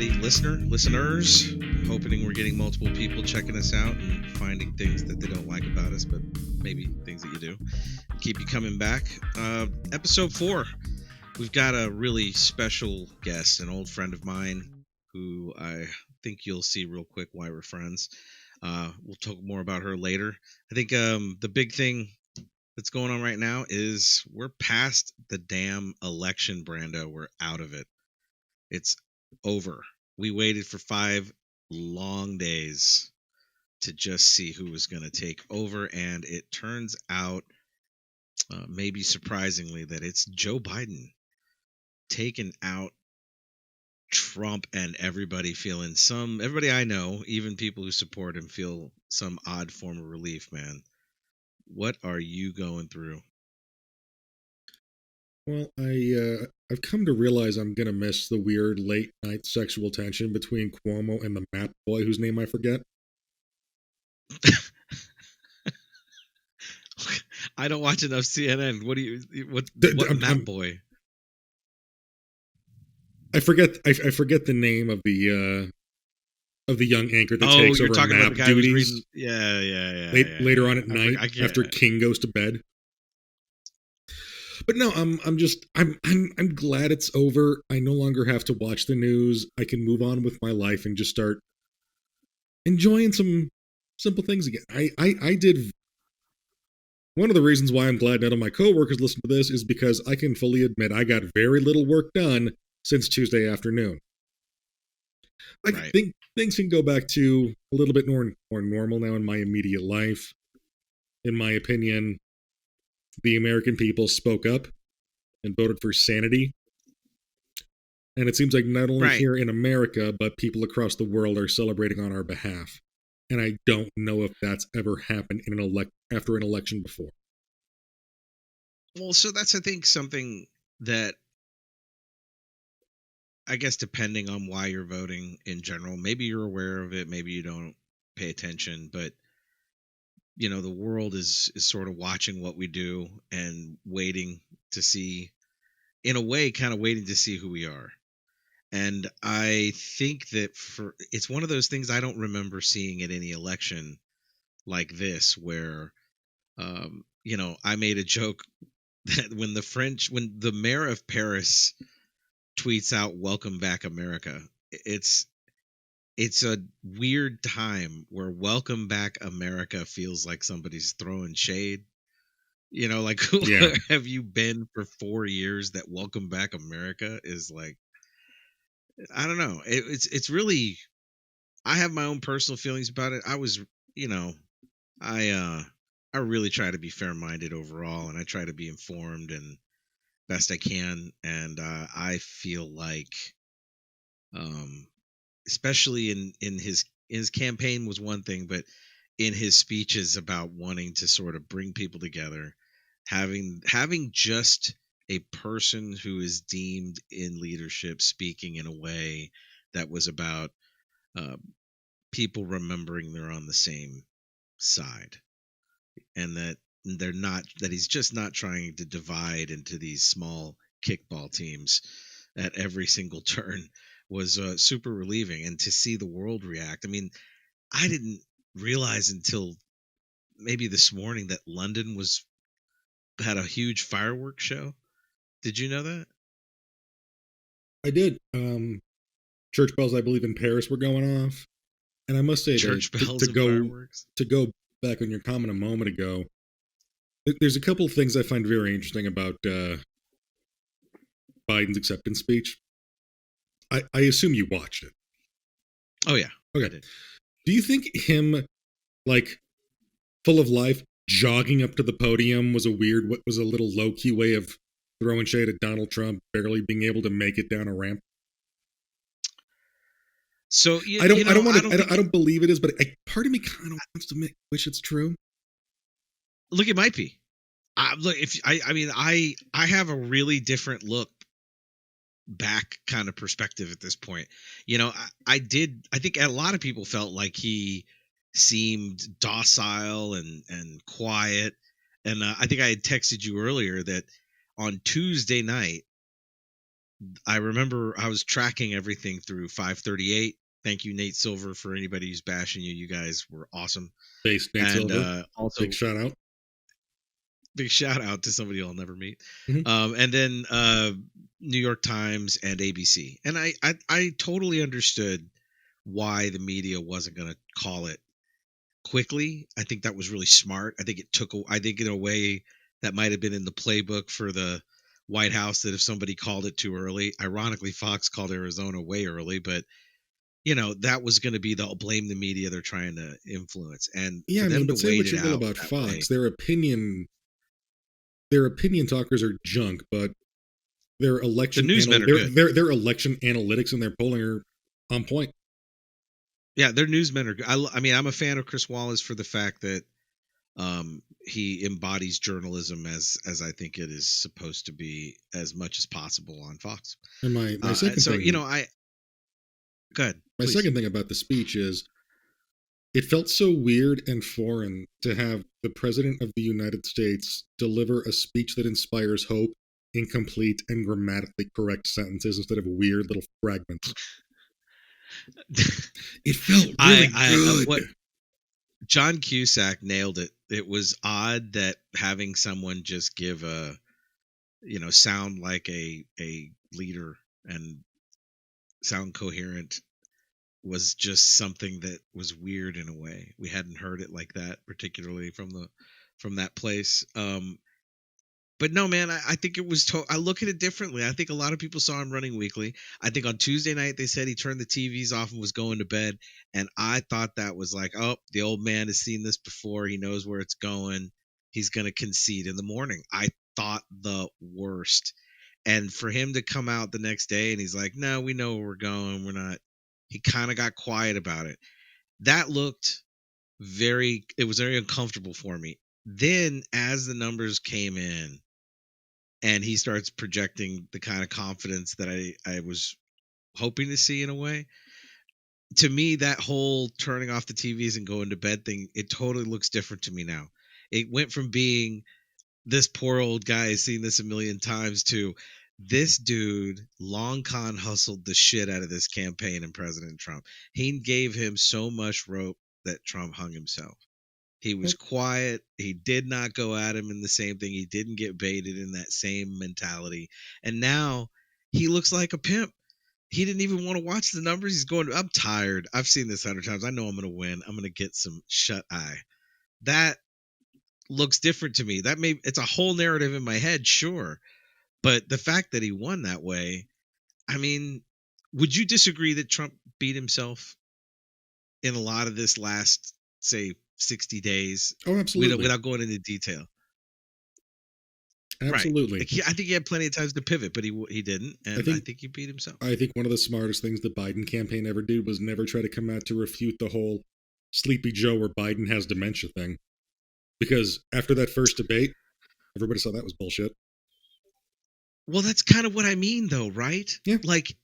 everybody, listeners. Hoping we're getting multiple people checking us out and finding things that they don't like about us, but maybe things that you do. Keep you coming back. Episode 4. We've got a really special guest, an old friend of mine who I think you'll see real quick why we're friends. We'll talk more about her later. I think the big thing that's going on right now is we're past the damn election, Brando. We're out of it. It's over. We waited for 5 long days to just see who was going to take over, and it turns out, maybe surprisingly, that it's Joe Biden taking out Trump, and everybody I know, even people who support him, feel some odd form of relief, man. What are you going through? Well, I've come to realize I'm gonna miss the weird late night sexual tension between Cuomo and the map boy whose name I forget. I don't watch enough CNN. What map boy? I forget the name of the young anchor that takes over map duties. Yeah. Later on at night, after King goes to bed. But no, I'm glad it's over. I no longer have to watch the news. I can move on with my life and just start enjoying some simple things again. I did. One of the reasons why I'm glad none of my coworkers listen to this is because I can fully admit I got very little work done since Tuesday afternoon. I think things can go back to a little bit more normal now in my immediate life. In my opinion, the American people spoke up and voted for sanity. And it seems like not only here in America, but people across the world are celebrating on our behalf. And I don't know if that's ever happened after an election before. Well, so that's, I think, something that, I guess, depending on why you're voting in general, maybe you're aware of it, maybe you don't pay attention, but the world is sort of watching what we do and waiting to see, in a way, kind of waiting to see who we are. And I think that it's one of those things I don't remember seeing at any election like this, where, I made a joke that when the mayor of Paris tweets out "Welcome back, America," it's a weird time where "Welcome back, America" feels like somebody's throwing shade. Like, who have you been for 4 years that "Welcome back, America" is like? I don't know. It's really. I have my own personal feelings about it. I really try to be fair-minded overall, and I try to be informed and best I can. And I feel like, especially in his campaign was one thing, but in his speeches about wanting to sort of bring people together, having just a person who is deemed in leadership speaking in a way that was about people remembering they're on the same side, and that he's just not trying to divide into these small kickball teams at every single turn was super relieving. And to see the world react, I mean, I didn't realize until maybe this morning that London had a huge fireworks show. Did you know that? I did. Church bells, I believe, in Paris were going off. And I must say, to go back on your comment a moment ago, there's a couple of things I find very interesting about Biden's acceptance speech. I assume you watched it. Oh, yeah. Okay. Do you think him, like, full of life, jogging up to the podium was a little low-key way of throwing shade at Donald Trump barely being able to make it down a ramp? So I don't believe it is, but part of me kind of wants to wish it's true. Look, it might be. Look, I have a really different look back kind of perspective at this point. I think a lot of people felt like he seemed docile and quiet. And I think I had texted you earlier that on Tuesday night, I remember I was tracking everything through 538. Thank you, Nate Silver, for anybody who's bashing you. You guys were awesome. Base Nate And Silver. Big also, shout out. big shout out to somebody I'll never meet. Mhm. And then New York Times and ABC. And I totally understood why the media wasn't going to call it quickly. I think that was really smart. I think in a way that might have been in the playbook for the White House, that if somebody called it too early, ironically, Fox called Arizona way early, but that was going to be the blame the media they're trying to influence. And Yeah, for I mean, them to but say wait what it you will out about that way, Fox, their opinion talkers are junk, but the newsmen are good. their election analytics and their polling are on point. Yeah, their newsmen are good. I mean, I'm a fan of Chris Wallace for the fact that he embodies journalism as I think it is supposed to be, as much as possible on Fox. And my second So thing, I go ahead, my please. second thing about the speech is it felt so weird and foreign to have the president of the United States deliver a speech that inspires hope in complete and grammatically correct sentences instead of weird little fragments. It felt really good. What John Cusack nailed it. It was odd that having someone just give sound like a leader and sound coherent was just something that was weird in a way. We hadn't heard it like that, particularly from that place. But no, man, I think it was. I look at it differently. I think a lot of people saw him running weekly. I think on Tuesday night they said he turned the TVs off and was going to bed, and I thought that was like, oh, the old man has seen this before. He knows where it's going. He's going to concede in the morning. I thought the worst, and for him to come out the next day and he's like, no, we know where we're going. We're not. He kind of got quiet about it. That looked it was very uncomfortable for me. Then as the numbers came in and he starts projecting the kind of confidence that I was hoping to see in a way. To me, that whole turning off the TVs and going to bed thing, it totally looks different to me now. It went from being this poor old guy has seen this a million times to this dude long con hustled the shit out of this campaign and President Trump. He gave him so much rope that Trump hung himself. He was quiet. He did not go at him in the same thing. He didn't get baited in that same mentality. And now he looks like a pimp. He didn't even want to watch the numbers. He's going, I'm tired. I've seen this 100 times. I know I'm going to win. I'm going to get some shut eye. That looks different to me. It's a whole narrative in my head, sure. But the fact that he won that way, I mean, would you disagree that Trump beat himself in a lot of this last, say, 60 days? Oh, absolutely. Without going into detail. Absolutely. Right. I think he had plenty of times to pivot, but he didn't, and I think he beat himself. I think one of the smartest things the Biden campaign ever did was never try to come out to refute the whole Sleepy Joe or Biden has dementia thing. Because after that first debate, everybody saw that was bullshit. Well, that's kind of what I mean, though, right? Yeah. Like,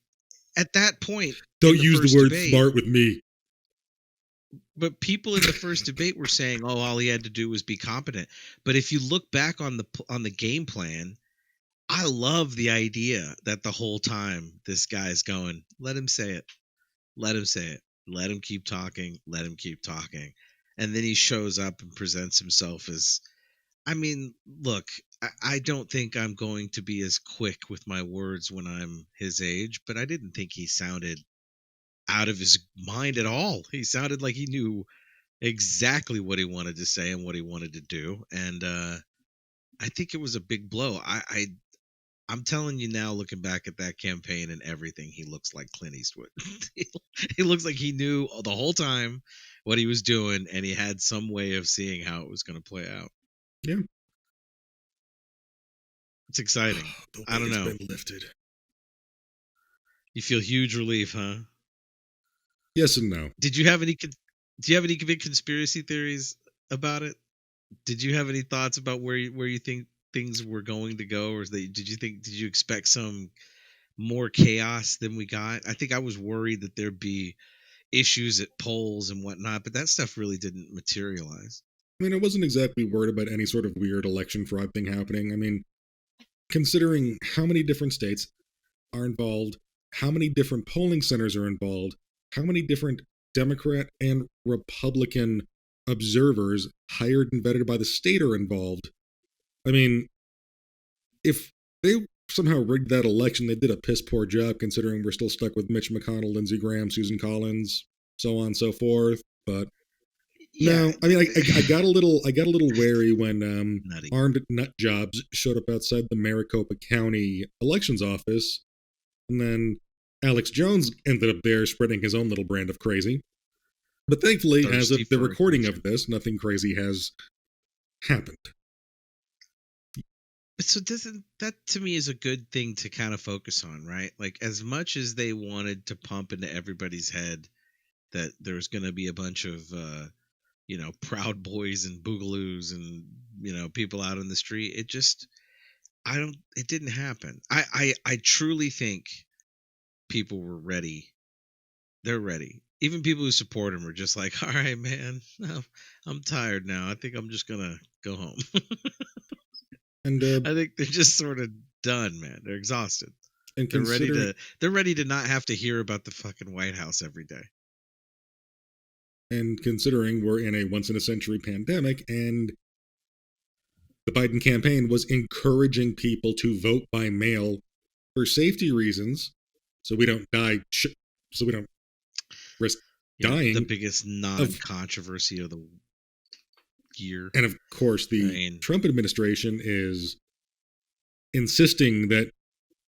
at that point... Don't use the word smart with me. But people in the first debate were saying, "Oh, all he had to do was be competent." But if you look back on the game plan, I love the idea that the whole time this guy's going, "Let him say it, let him say it, let him keep talking, let him keep talking," and then he shows up and presents himself as. I mean, look, I don't think I'm going to be as quick with my words when I'm his age, but I didn't think he sounded out of his mind at all. He sounded like he knew exactly what he wanted to say and what he wanted to do, and I think it was a big blow. I'm telling you now, looking back at that campaign and everything, he looks like Clint Eastwood. He looks like he knew the whole time what he was doing, and he had some way of seeing how it was going to play out. Yeah, it's exciting. I don't know. It's been lifted. You feel huge relief, huh? Yes and no. Do you have any big conspiracy theories about it? Did you have any thoughts about where you think things were going to go, or did you expect some more chaos than we got? I think I was worried that there'd be issues at polls and whatnot, but that stuff really didn't materialize. I mean, I wasn't exactly worried about any sort of weird election fraud thing happening. I mean, considering how many different states, are involved, how many different polling centers are involved, how many different Democrat and Republican observers hired and vetted by the state are involved. I mean, if they somehow rigged that election, they did a piss poor job considering we're still stuck with Mitch McConnell, Lindsey Graham, Susan Collins, so on and so forth. But Yeah, no, I mean, I got a little wary when nutty. armed nut jobs showed up outside the Maricopa County elections office, and then Alex Jones ended up there spreading his own little brand of crazy. But thankfully, as Thirsty of the for recording attention. of this, nothing crazy has happened. So doesn't that to me is a good thing to kind of focus on, right? Like as much as they wanted to pump into everybody's head that there's going to be a bunch of Proud Boys and Boogaloos and people out in the street, it didn't happen. I truly think people were ready. They're ready. Even people who support him are just like, all right, man, no, I'm tired now. I think I'm just gonna go home. And I think they're just sort of done, man. They're exhausted. and They're ready considering to they're ready to not have to hear about the fucking White House every day. and considering we're in a once in a century pandemic, and the Biden campaign was encouraging people to vote by mail for safety reasons, so we don't so we don't risk The dying. biggest non-controversy of the year. And of course, the Trump administration is insisting that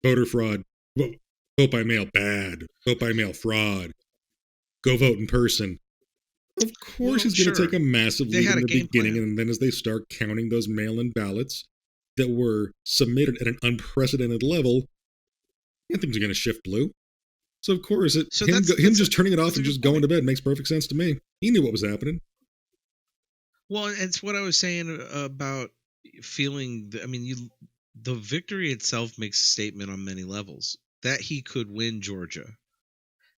voter fraud, vote by mail bad, vote by mail fraud, go vote in person. Of course, he's going to take a massive lead in the beginning, plan. And then as they start counting those mail-in ballots that were submitted at an unprecedented level, things are going to shift blue. So of course, him just turning it off and just going to bed makes perfect sense to me. He knew what was happening. Well, it's what I was saying about feeling. The victory itself makes a statement on many levels. That he could win Georgia,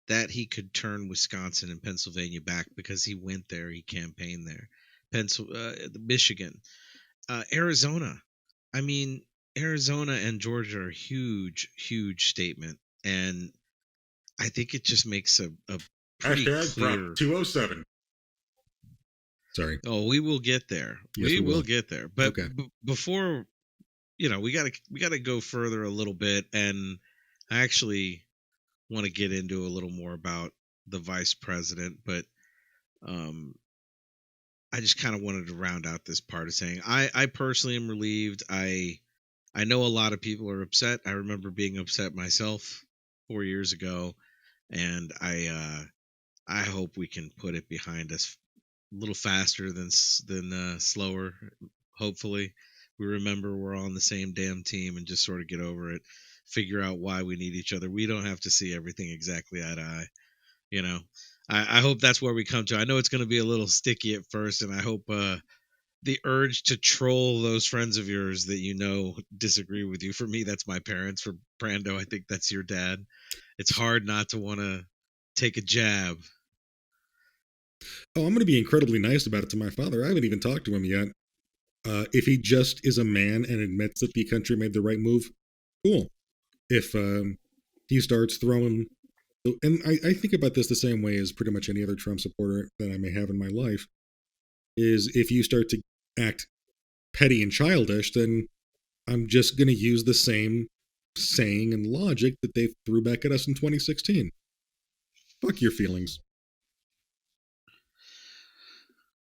that he could turn Wisconsin and Pennsylvania back because he went there, he campaigned there. Michigan, Arizona. I mean, Arizona and Georgia are huge, huge statement, and I think it just makes a pretty clear. 207. Sorry. Oh, we will get there. Yes, we will get there. But okay. Before, we gotta go further a little bit, and I actually want to get into a little more about the vice president, but I just kind of wanted to round out this part of saying I personally am relieved. I know a lot of people are upset. I remember being upset myself 4 years ago, and I hope we can put it behind us a little faster than slower. Hopefully, we remember we're all on the same damn team and just sort of get over it. Figure out why we need each other. We don't have to see everything exactly eye to eye. I hope that's where we come to. I know it's going to be a little sticky at first, and I hope the urge to troll those friends of yours that disagree with you. For me, that's my parents. For Brando, I think that's your dad. It's hard not to want to take a jab. Oh, I'm going to be incredibly nice about it to my father. I haven't even talked to him yet. If he just is a man and admits that the country made the right move, cool. If he starts throwing... And I think about this the same way as pretty much any other Trump supporter that I may have in my life, is if you start to act petty and childish, then I'm just going to use the same saying and logic that they threw back at us in 2016. Fuck your feelings.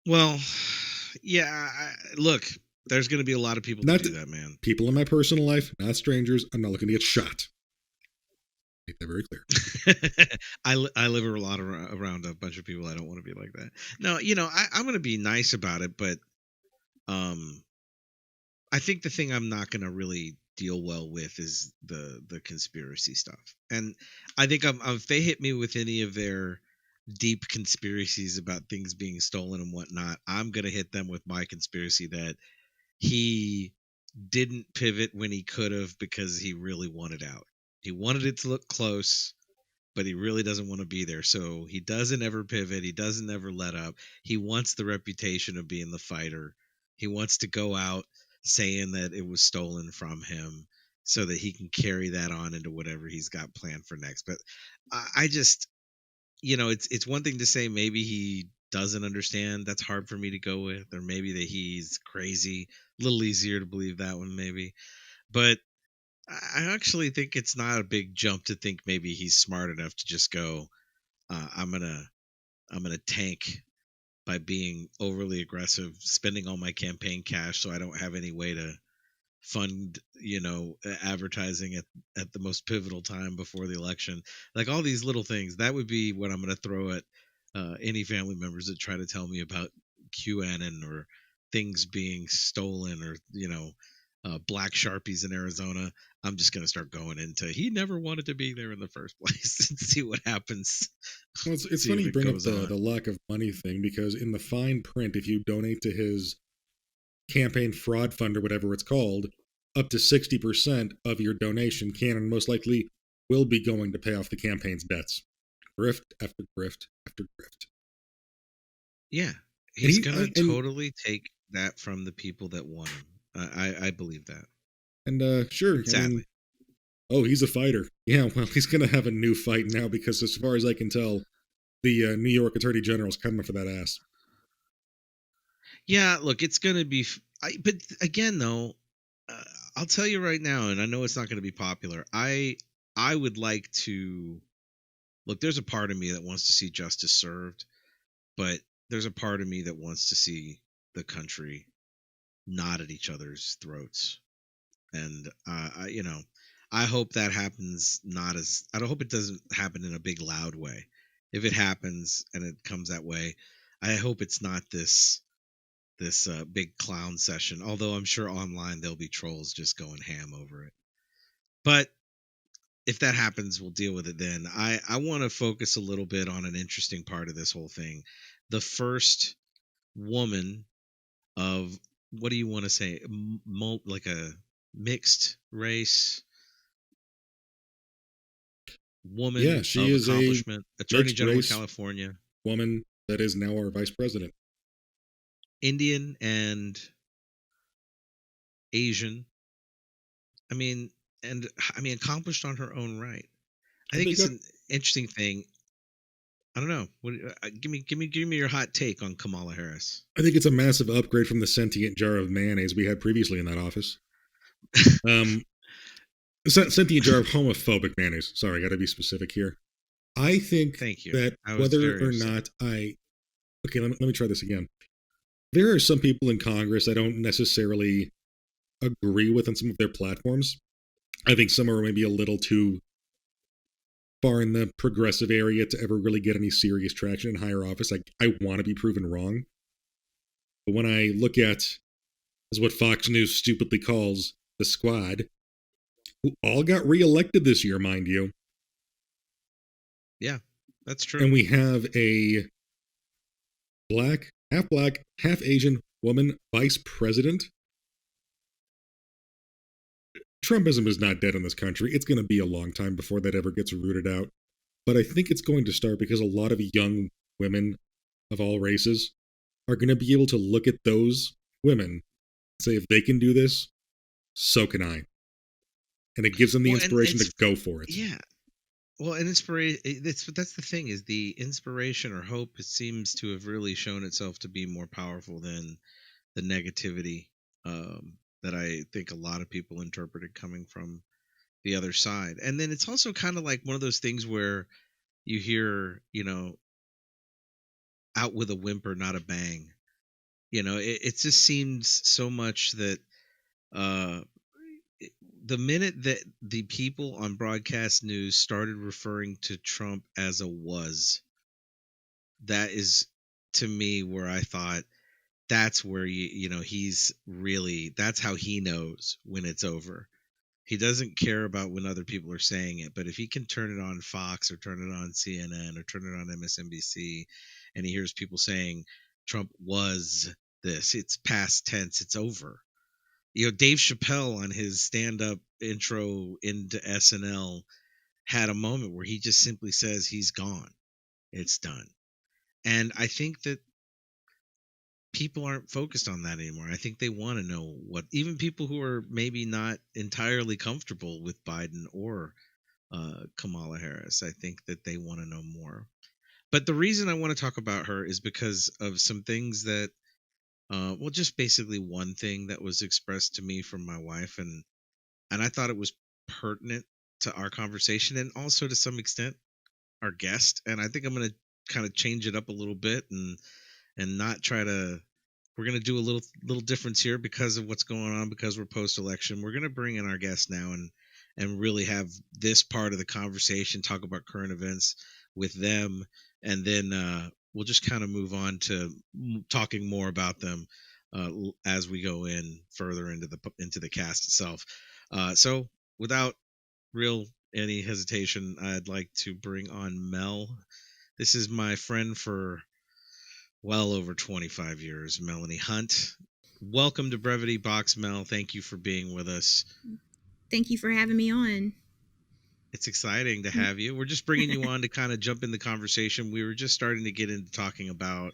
Well, yeah, look, there's going to be a lot of people that do that, man. People in my personal life, not strangers. I'm not looking to get shot. Make that very clear. I live a lot around a bunch of people. I don't want to be like that. No, I'm going to be nice about it, but I think the thing I'm not going to really deal well with is the conspiracy stuff. And I think if they hit me with any of their deep conspiracies about things being stolen and whatnot, I'm going to hit them with my conspiracy that he didn't pivot when he could have because he really wanted out. He wanted it to look close, but he really doesn't want to be there. So he doesn't ever pivot. He doesn't ever let up. He wants the reputation of being the fighter. He wants to go out saying that it was stolen from him. so that he can carry that on into whatever he's got planned for next. But I just, it's one thing to say maybe he doesn't understand. That's hard for me to go with, or maybe that he's crazy. A little easier to believe that one, maybe. But I actually think it's not a big jump to think maybe he's smart enough to just go, I'm gonna tank by being overly aggressive, spending all my campaign cash so I don't have any way to fund, advertising at the most pivotal time before the election. Like all these little things, that would be what I'm going to throw at any family members that try to tell me about QAnon or things being stolen, or black sharpies in Arizona. I'm just going to start going into he never wanted to be there in the first place and see what happens. Well, it's See funny if you it bring up goes the on. lack of money thing, because in the fine print, if you donate to his campaign fraud fund or whatever it's called, up to 60% of your donation can and most likely will be going to pay off the campaign's debts. Grift after grift after grift. Yeah, And he's he gonna and totally take that from the people that won him. I believe that. sure, I mean, Sadly. oh, he's a fighter. Yeah, well, he's going to have a new fight now because, as far as I can tell, the New York Attorney General's coming for that ass. Yeah, look, it's gonna be. But again, though, uh, I'll tell you right now, and I know it's not gonna be popular. I would like to look. There's a part of me that wants to see justice served, but there's a part of me that wants to see the country not at each other's throats. And I hope that happens not as I don't hope it doesn't happen in a big loud way. If it happens and it comes that way, I hope it's not this big clown session. Although I'm sure online there'll be trolls just going ham over it. But if that happens, we'll deal with it then. I want to focus a little bit on an interesting part of this whole thing. The first woman of what do you want to say? Like a mixed race Yeah, woman she of is a accomplishment, Attorney mixed General of race California, woman that is now our vice president. Indian and Asian. I mean, accomplished on her own right. I I think think it's that an interesting thing. I don't know. Give me your hot take on Kamala Harris. I think it's a massive upgrade from the sentient jar of mayonnaise we had previously in that office. Um, sentient jar of homophobic mayonnaise. Sorry, I got to be specific here. I think Thank you. that I was whether very or upset. not let me try this again. There are some people in Congress I don't necessarily agree with on some of their platforms. I think some are maybe a little too far in the progressive area to ever really get any serious traction in higher office. I want to be proven wrong. But when I look at, as what Fox News stupidly calls the squad, who all got reelected this year, mind you, Yeah, that's true. and we have a black, half Asian woman vice president. Trumpism is not dead in this country. It's going to be a long time before that ever gets rooted out. But I think it's going to start because a lot of young women of all races are going to be able to look at those women and say, if they can do this, so can I. And it gives them the Well, and inspiration to it's go for it. yeah. Well, and inspiration. That's the thing is the inspiration or hope. It seems to have really shown itself to be more powerful than the negativity that I think a lot of people interpreted coming from the other side. And then it's also kind of like one of those things where you hear, out with a whimper, not a bang. It just seems so much that uh, the minute that the people on broadcast news started referring to Trump as a was, that is to me where I thought that's where he's really that's how he knows when it's over. He doesn't care about when other people are saying it, but if he can turn it on Fox or turn it on CNN or turn it on MSNBC and he hears people saying Trump was this, it's past tense, it's over. Dave Chappelle on his stand-up intro into SNL had a moment where he just simply says he's gone. It's done. And I think that people aren't focused on that anymore. I think they want to know what, even people who are maybe not entirely comfortable with Biden or Kamala Harris. I think that they want to know more. But the reason I want to talk about her is because of some things that, well, just basically one thing that was expressed to me from my wife, and I thought it was pertinent to our conversation and also to some extent our guest. And I think I'm going to kind of change it up a little bit and not try to. We're going to do a little difference here because of what's going on, because we're post election. We're going to bring in our guest now and really have this part of the conversation, talk about current events with them, and then we'll just kind of move on to talking more about them as we go in further into the cast itself. So without real any hesitation, I'd like to bring on Melle. This is my friend for well over 25 years, Melanie Hunt. Welcome to Brevity Box, Melle. Thank you for being with us. Thank you for having me on. It's exciting to have you. We're just bringing you on to kind of jump in the conversation. We were just starting to get into talking about,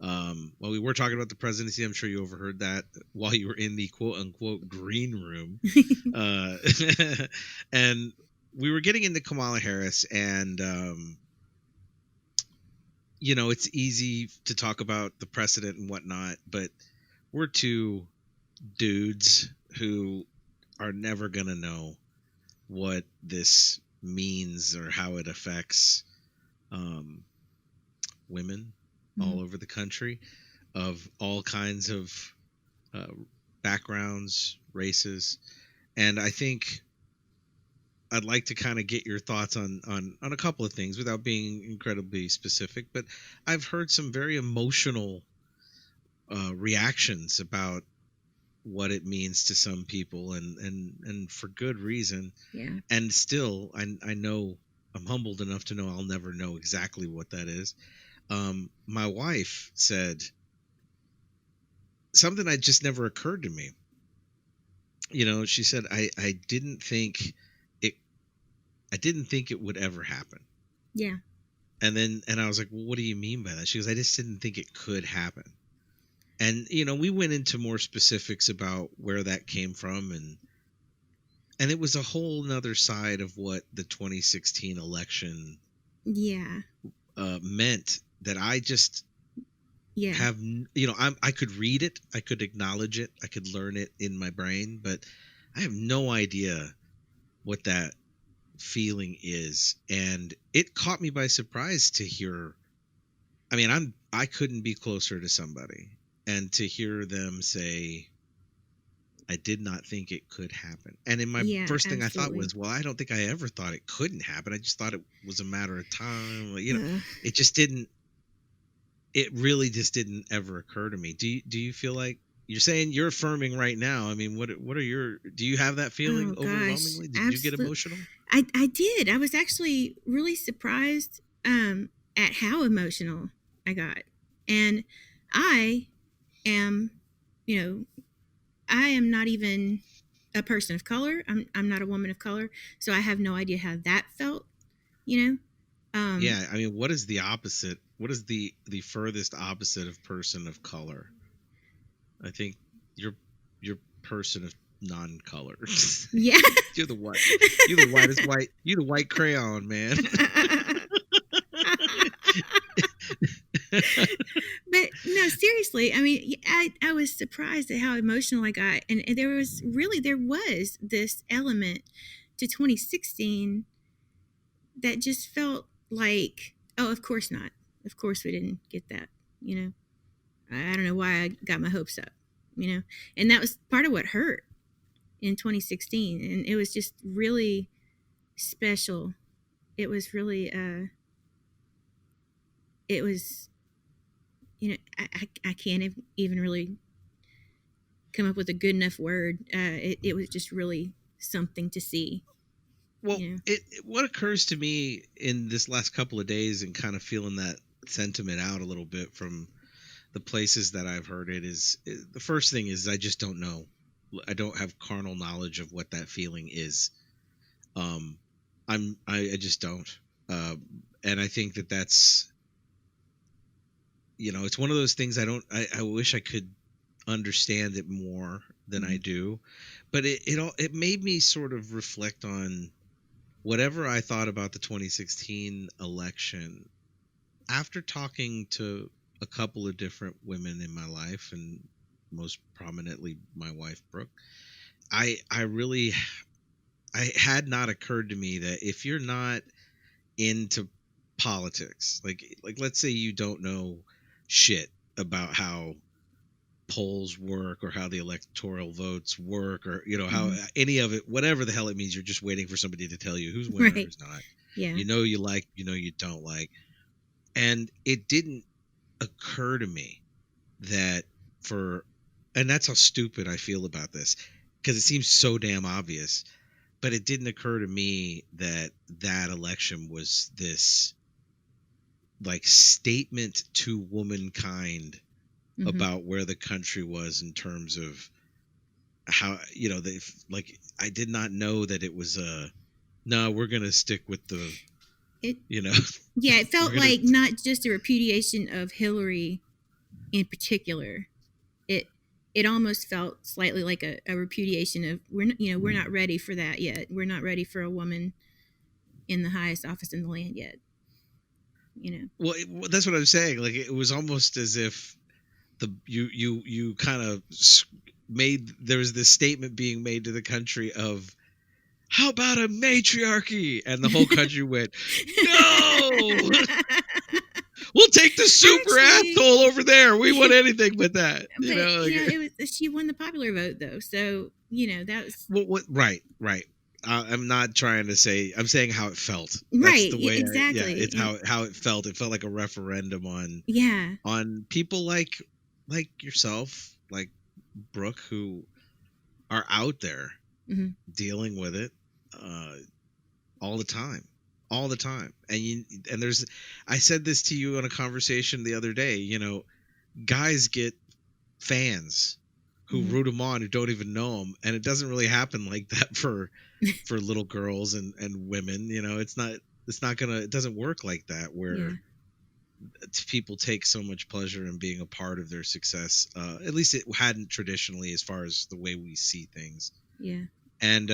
well, we were talking about the presidency. I'm sure you overheard that while you were in the quote unquote green room. And we were getting into Kamala Harris, and you know, it's easy to talk about the precedent and whatnot, but we're two dudes who are never going to know what this means or how it affects women all over the country of all kinds of backgrounds, races. And I think I'd like to kind of get your thoughts on a couple of things without being incredibly specific, but I've heard some very emotional reactions about what it means to some people, and for good reason. Yeah. And still, I know I'm humbled enough to know I'll never know exactly what that is. My wife said something that just never occurred to me. You know, she said, I didn't think it would ever happen. Yeah. And I was like, well, what do you mean by that? She goes, I just didn't think it could happen. And, you know, we went into more specifics about where that came from. And it was a whole nother side of what the 2016 election meant that I just have, you know, I could read it. I could acknowledge it. I could learn it in my brain, but I have no idea what that feeling is. And it caught me by surprise to hear. I mean, I couldn't be closer to somebody, and to hear them say, I did not think it could happen. And in my first thing I thought was, well, I don't think I ever thought it couldn't happen. I just thought it was a matter of time. You know, it just didn't. It really just didn't ever occur to me. Do you feel like you're saying you're affirming right now? I mean, what are your? Do you have that feeling overwhelmingly? Did you get emotional? I did. I was actually really surprised at how emotional I got, and I am, you know, I am not even a person of color. I'm not a woman of color, so I have no idea how that felt. You know. Yeah, I mean, what is the opposite? What is the furthest opposite of person of color? I think you're person of non-color. Yeah. You're the white. You're the whitest white. You're the white crayon, man. But no, seriously, I mean, I was surprised at how emotional I got, and there was this element to 2016 that just felt like, oh, of course not. Of course we didn't get that. You know, I don't know why I got my hopes up. You know, and that was part of what hurt in 2016, and it was just really special. It was really, it was, you know, I can't even really come up with a good enough word. It was just really something to see. Well, you know? What occurs to me in this last couple of days and kind of feeling that sentiment out a little bit from the places that I've heard it is the first thing is I just don't know. I don't have carnal knowledge of what that feeling is. I just don't. And I think that's it's one of those things I wish I could understand it more than I do, but it made me sort of reflect on whatever I thought about the 2016 election after talking to a couple of different women in my life, and most prominently my wife Brooke. I really, I had not occurred to me that if you're not into politics, like let's say you don't know shit about how polls work or how the electoral votes work, or how any of it, whatever the hell it means, you're just waiting for somebody to tell you who's winning, Right. who's not. Yeah. You like, you don't like. And it didn't occur to me that and that's how stupid I feel about this, because it seems so damn obvious, but it didn't occur to me that that election was this like statement to womankind about where the country was in terms of how, they, like, I did not know that it was no, we're gonna stick with the It you know yeah, it felt gonna, like not just a repudiation of Hillary in particular. It almost felt slightly like a repudiation of we're not ready for that yet. We're not ready for a woman in the highest office in the land yet. Well, that's what I'm saying. Like, it was almost as if you kind of there was this statement being made to the country of, how about a matriarchy? And the whole country went, no, we'll take the super asshole over there. We want anything but that. It was, she won the popular vote though, so that was right. I'm not trying to say. I'm saying how it felt. Right. That's the way. Exactly. It's how it felt. It felt like a referendum on people like yourself, like Brooke, who are out there dealing with it all the time. And there's, I said this to you on a conversation the other day. Guys get fans who root them on, who don't even know them, and it doesn't really happen like that for little girls and women. It doesn't work like that, where people take so much pleasure in being a part of their success. At least it hadn't traditionally, as far as the way we see things. And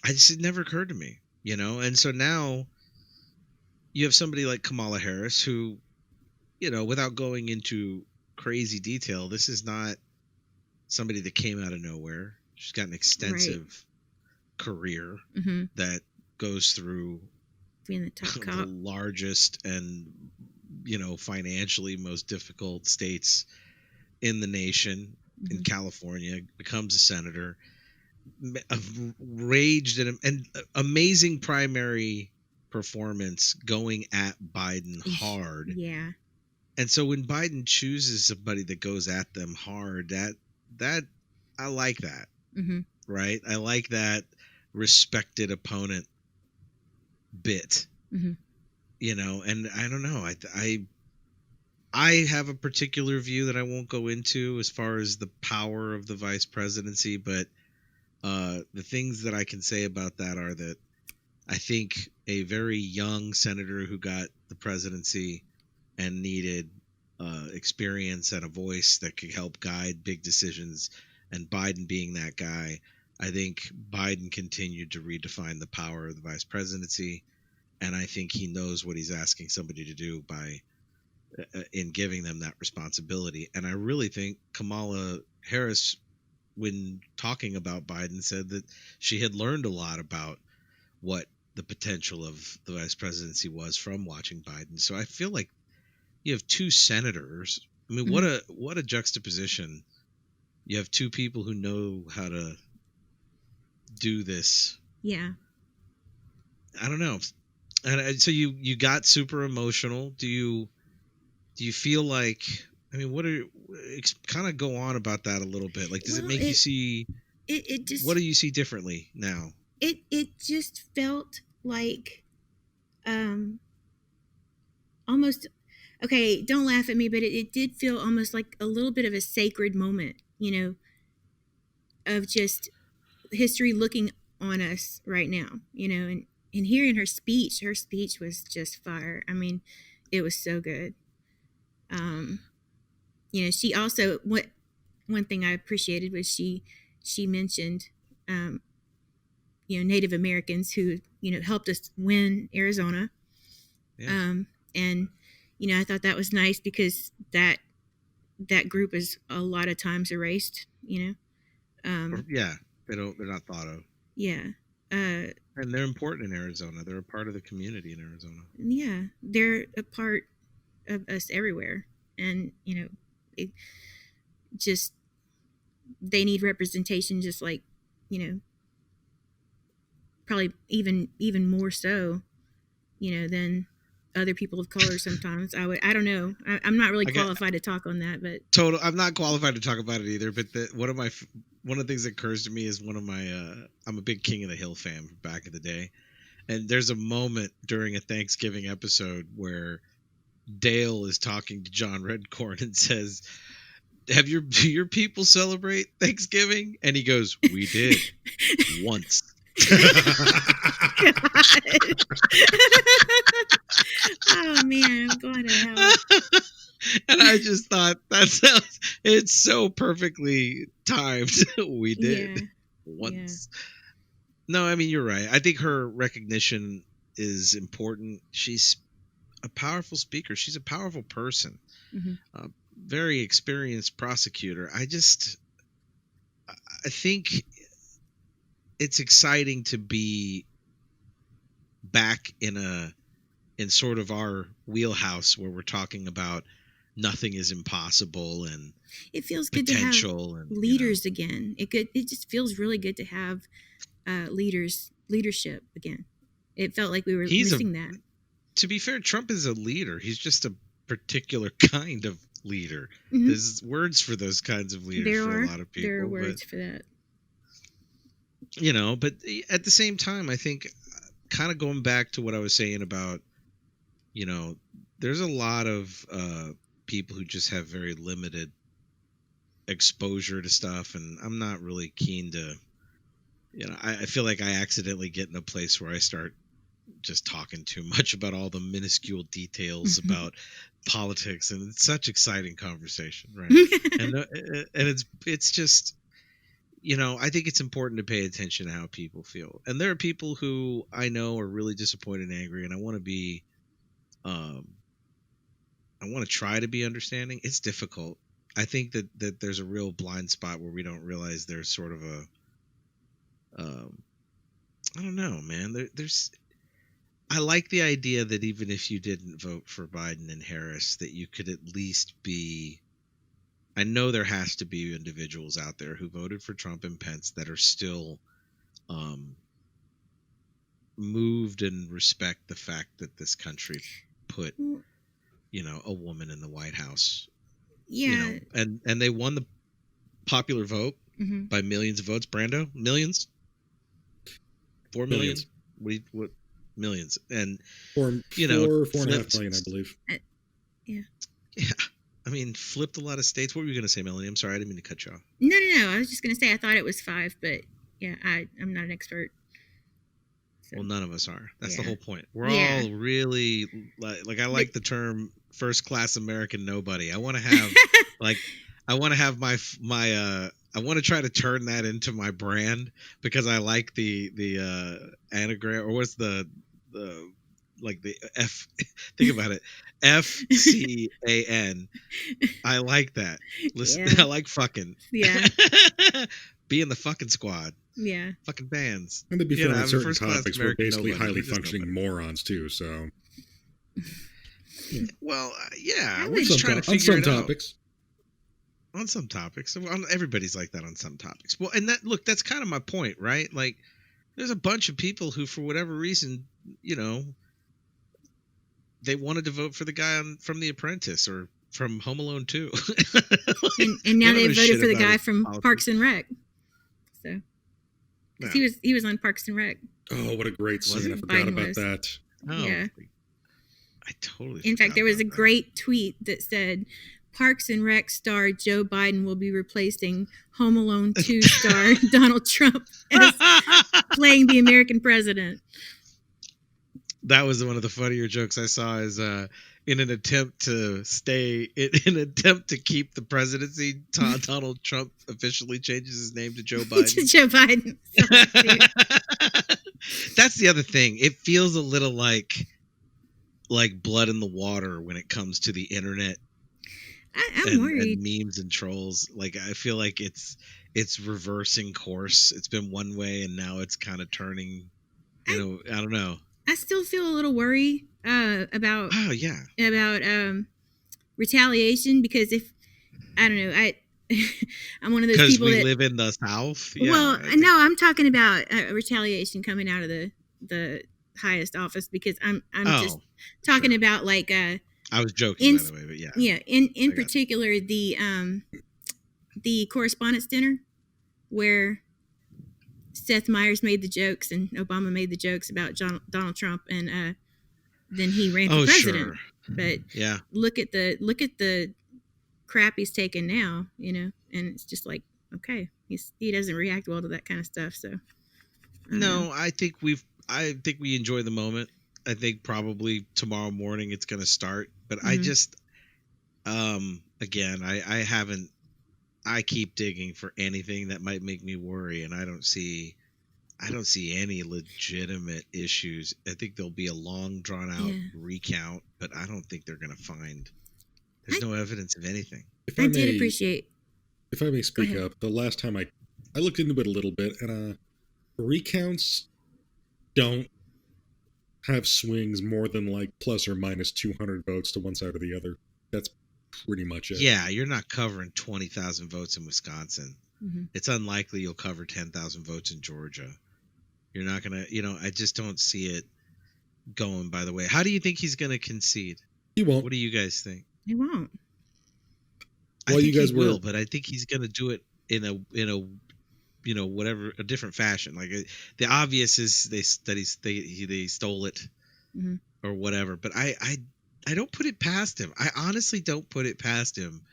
it never occurred to me, and so now you have somebody like Kamala Harris, who, without going into crazy detail, this is not somebody that came out of nowhere. She's got an extensive career that goes through being the top cop, the largest and financially most difficult states in the nation, in California, becomes a senator, raged and amazing primary performance going at Biden hard. And so when Biden chooses somebody that goes at them hard, that I like that. Right? I like that respected opponent bit. And I don't know. I have a particular view that I won't go into as far as the power of the vice presidency, but the things that I can say about that are that I think a very young senator who got the presidency and needed experience and a voice that could help guide big decisions, and Biden being that guy, I think Biden continued to redefine the power of the vice presidency, and I think he knows what he's asking somebody to do by in giving them that responsibility. And I really think Kamala Harris, when talking about Biden, said that she had learned a lot about what the potential of the vice presidency was from watching Biden. So I feel like you have two senators. I mean, what a juxtaposition. You have two people who know how to do this. I don't know. And so you got super emotional. Do you feel like, I mean, kind of go on about that a little bit. Like, does it make you see, it just, what do you see differently now? It just felt like, almost, okay, don't laugh at me, but it did feel almost like a little bit of a sacred moment, of just history looking on us right now, and hearing her speech was just fire. I mean, it was so good. You know, she also one thing I appreciated was she mentioned, you know, Native Americans who, you know, helped us win Arizona. Yeah. And, you know, I thought that was nice because that group is a lot of times erased, you know. Yeah, they're not thought of. Yeah. And they're important in Arizona. They're a part of the community in Arizona. Yeah, they're a part of us everywhere. And, you know, it just, they need representation just like, you know, probably even more so, you know, than other people of color sometimes. I don't know. I'm not really qualified to talk on that, but I'm not qualified to talk about it either. But one of the things that occurs to me is one of my I'm a big King of the Hill fan back in the day, and there's a moment during a Thanksgiving episode where Dale is talking to John Redcorn and says, do your people celebrate Thanksgiving? And he goes, we did once. Oh man, I'm going to hell. And I just thought it's so perfectly timed. We did once. Yeah. No, I mean, you're right. I think her recognition is important. She's a powerful speaker. She's a powerful person. Mm-hmm. Very experienced prosecutor. I think it's exciting to be back in sort of our wheelhouse where we're talking about nothing is impossible and it feels good to have leaders again. It just feels really good to have leadership again. It felt like we were missing that. To be fair, Trump is a leader. He's just a particular kind of leader. Mm-hmm. There's words for those kinds of leaders for a lot of people. There are words for that. You know, but at the same time, I think kind of going back to what I was saying about, you know, there's a lot of people who just have very limited exposure to stuff, and I'm not really keen to, you know, I feel like I accidentally get in a place where I start just talking too much about all the minuscule details mm-hmm. about politics, and it's such exciting conversation, right? and it's just, you know, I think it's important to pay attention to how people feel, and there are people who I know are really disappointed and angry, and I want to be I want to try to be understanding. It's difficult. I think that there's a real blind spot where we don't realize there's sort of a I don't know, man. I like the idea that even if you didn't vote for Biden and Harris, that you could at least be. I know there has to be individuals out there who voted for Trump and Pence that are still moved and respect the fact that this country put, you know, a woman in the White House. Yeah. You know, and they won the popular vote mm-hmm. by millions of votes. Brando, millions. 4 million. What millions? And 4.5 million, I believe. Yeah. I mean, flipped a lot of states. What were you going to say, Melanie? I'm sorry, I didn't mean to cut you off. No. I was just going to say I thought it was 5, but yeah, I'm not an expert. So. Well, none of us are. That's the whole point. We're all really like I like the term first class American nobody. I want to have I want to have my I want to try to turn that into my brand because I like the anagram, or what's the like the F. Think about it. FCAN. I like that. Listen, I like fucking. Yeah. Be in the fucking squad. Yeah. Fucking bands. And to be fair, on certain topics, we're basically highly functioning morons too. So. Well, yeah, we're just trying to figure it out. On some topics. Everybody's like that on some topics. Well, and that's kind of my point, right? like there's a bunch of people who, for whatever reason, you know, they wanted to vote for the guy from The Apprentice or from Home Alone 2. and now they voted for the guy from Parks and Rec. So no. he was on Parks and Rec. Oh, what a great scene. I forgot about that. Oh, yeah. I totally In fact, there was a great tweet that said, Parks and Rec star Joe Biden will be replacing Home Alone 2 star Donald Trump as playing the American president. That was one of the funnier jokes I saw. Is in an attempt to keep the presidency, Donald Trump officially changes his name to Joe Biden. To Joe Biden. That's the other thing. It feels a little like blood in the water when it comes to the internet. I'm worried. And memes and trolls. Like, I feel like it's reversing course. It's been one way and now it's kind of turning. I don't know. I still feel a little worried about retaliation, because if I don't know, I'm one of those people that live in the South. Yeah, well, no, I'm talking about retaliation coming out of the highest office, because I'm just talking about like I was joking by the way, but yeah. In particular the correspondence dinner where Seth Meyers made the jokes and Obama made the jokes about Donald Trump, and then he ran for president. Sure. But yeah, look at the crap he's taking now, and it's just like, okay, he doesn't react well to that kind of stuff. So no, I think we enjoy the moment. I think probably tomorrow morning it's going to start, but I just again, I keep digging for anything that might make me worry, and I don't see any legitimate issues. I think there'll be a long drawn out recount, but I don't think they're going to find. There's no evidence of anything. If I may speak up, the last time I looked into it a little bit, and recounts don't have swings more than like plus or minus 200 votes to one side or the other. That's pretty much it. Yeah, you're not covering 20,000 votes in Wisconsin. Mm-hmm. It's unlikely you'll cover 10,000 votes in Georgia. You're not going to, I just don't see it going by the way. How do you think he's going to concede? He won't. What do you guys think? He won't. I think he will, but I think he's going to do it in a whatever, a different fashion. Like the obvious is they stole it or whatever. But I don't put it past him. I honestly don't put it past him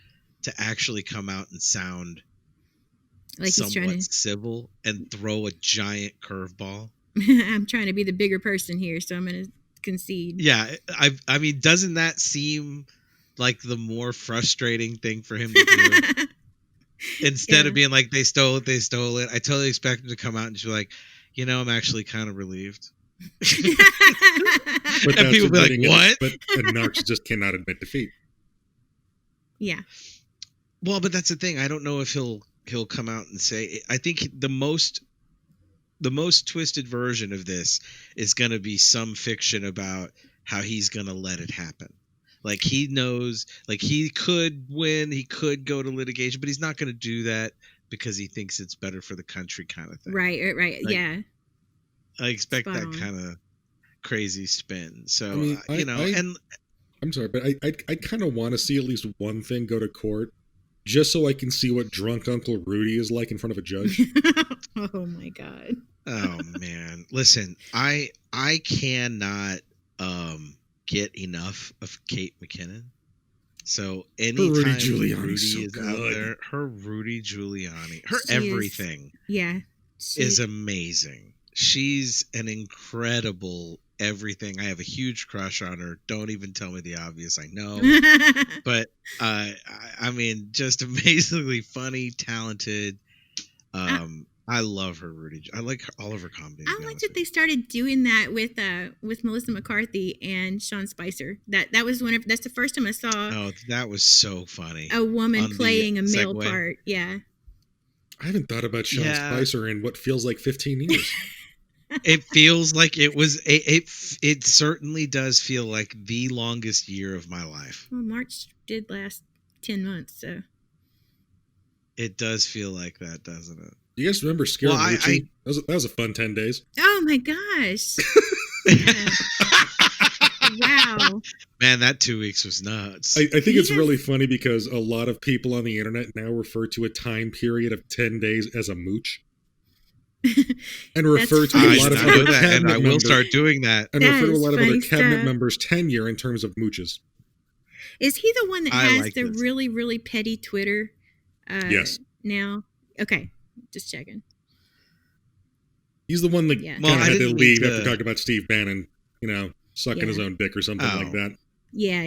to actually come out and sound like somewhat civil and throw a giant curveball. I'm trying to be the bigger person here, so I'm going to concede. Yeah, I mean, doesn't that seem like the more frustrating thing for him to do? Instead of being like, they stole it. I totally expect him to come out and just be like, I'm actually kind of relieved. And people be like, what? But a narc just cannot admit defeat. Yeah. Well, but that's the thing. I don't know if he'll come out and say. I think the most twisted version of this is going to be some fiction about how he's going to let it happen. Like, he knows, like, he could win, he could go to litigation, but he's not going to do that because he thinks it's better for the country, kind of thing. Right. Like, yeah. I expect that kind of crazy spin. So, I mean, and I'm sorry, but I kind of want to see at least one thing go to court, just so I can see what drunk Uncle Rudy is like in front of a judge. Oh my God. Oh man. Listen, I cannot get enough of Kate McKinnon. So anytime Rudy is out there, her Rudy Giuliani, everything is amazing. She's an incredible everything. I have a huge crush on her. Don't even tell me the obvious. I know. But I mean, just amazingly funny, talented. I love her, Rudy. I like all of her comedy. I like that they started doing that with Melissa McCarthy and Sean Spicer. That's the first time I saw. Oh, that was so funny. A woman playing a male part. Yeah. I haven't thought about Sean Spicer in what feels like 15 years. It feels like it was. It certainly does feel like the longest year of my life. Well, March did last 10 months, so. It does feel like that, doesn't it? You guys remember Scaramucci? That was a fun 10 days. Oh my gosh. Wow. Man, that 2 weeks was nuts. I think it's really funny because a lot of people on the internet now refer to a time period of 10 days as a mooch. And refer to a lot of other cabinet and I will start doing that. And refer to a lot of other cabinet members' tenure in terms of mooches. Is he the one that has the really, really petty Twitter? Yes. Now? Okay. Just checking. He's the one that kind of had to leave after talking about Steve Bannon, sucking his own dick or something like that. Yeah.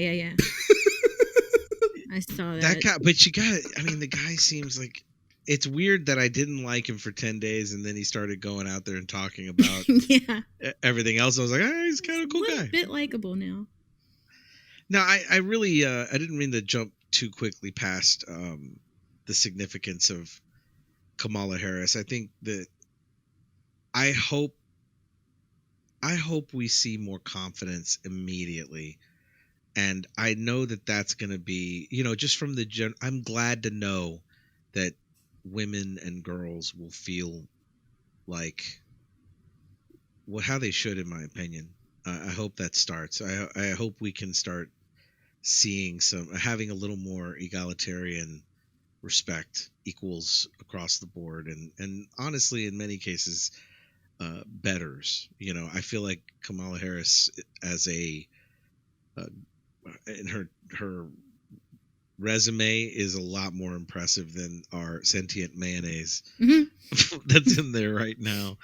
I saw that. That guy, but the guy seems like, it's weird that I didn't like him for 10 days and then he started going out there and talking about everything else. I was like, he's kind of a cool guy. A bit likable now. No, I really, I didn't mean to jump too quickly past the significance of Kamala Harris. I think that I hope we see more confidence immediately. And I know that that's going to be, just from the I'm glad to know that women and girls will feel like how they should, in my opinion. I hope that starts. I hope we can start seeing having a little more egalitarian respect, equals across the board, and honestly, in many cases, betters. I feel like Kamala Harris, as in her resume, is a lot more impressive than our sentient mayonnaise that's in there right now.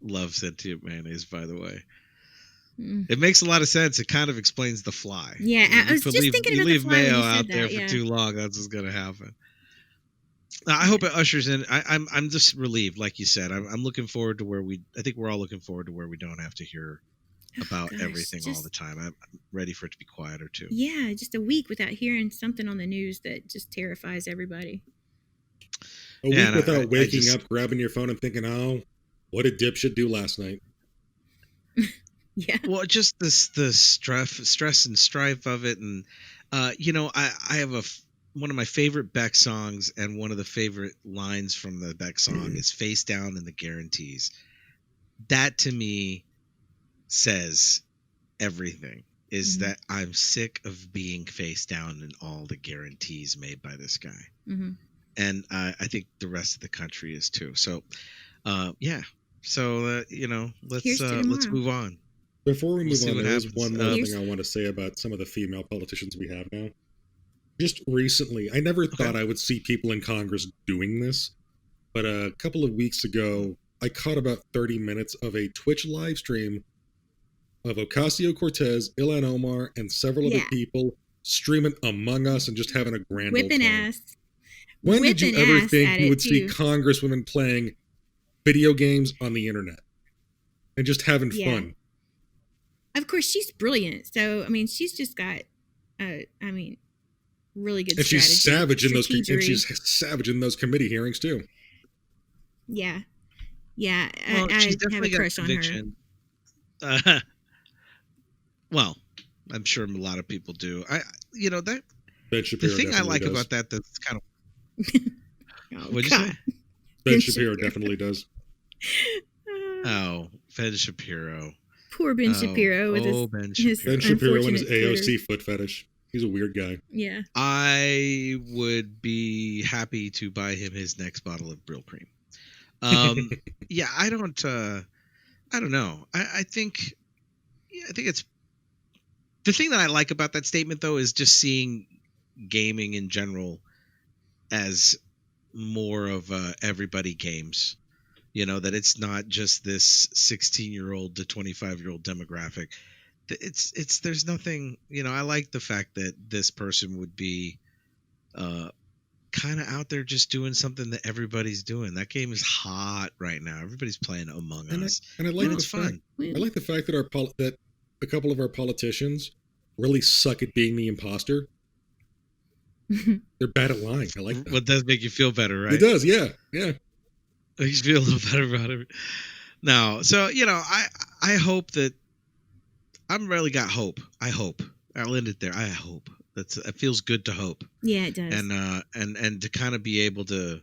Love sentient mayonnaise, by the way. It makes a lot of sense. It kind of explains The Fly. Yeah, I was just thinking about The Fly. You leave mayo out out there for too long, that's what's going to happen. I hope it ushers in. I'm just relieved, like you said. I'm looking forward to I think we're all looking forward to where we don't have to hear about everything all the time. I'm ready for it to be quieter too. Yeah, just a week without hearing something on the news that just terrifies everybody. A week without waking up, grabbing your phone and thinking, "Oh, what did dipshit do last night?" Yeah. Well, just the stress and strife of it, and I have one of my favorite Beck songs, and one of the favorite lines from the Beck song is "Face down in the guarantees." That to me says everything. Is that I'm sick of being face down in all the guarantees made by this guy, and I think the rest of the country is too. So, yeah. So let's move on. Before we move on, there is one more thing I want to say about some of the female politicians we have now. Just recently, I never thought I would see people in Congress doing this, but a couple of weeks ago, I caught about 30 minutes of a Twitch live stream of Ocasio-Cortez, Ilhan Omar, and several other people streaming Among Us and just having a grand old time. Whipping ass. When did you ever think you would see congresswomen playing video games on the internet and just having fun? Of course, she's brilliant. So, she's just got, really good. And she's savage in those committee hearings too. Yeah. Well, I have a crush on her. Well, I'm sure a lot of people do. That Ben Shapiro. The thing I like about that's kind of. What'd you say? Ben Shapiro definitely does. Oh, Ben Shapiro. Poor Ben Shapiro with Ben Shapiro. Ben Shapiro and his AOC foot fetish. He's a weird guy. Yeah. I would be happy to buy him his next bottle of Brill Cream. Yeah, I don't know. I think it's the thing that I like about that statement, though, is just seeing gaming in general as more of everybody games. That it's not just this 16-year-old to 25-year-old demographic. There's nothing, I like the fact that this person would be kind of out there just doing something that everybody's doing. That game is hot right now. Everybody's playing Among Us. And I like it's fun. I like the fact that that a couple of our politicians really suck at being the imposter. They're bad at lying. I like that. What does make you feel better, right? It does, yeah. You feel a little better about it. No, so I hope that I'm really got hope. I hope I'll end it there. I hope it feels good to hope. Yeah, it does. And to kind of be able to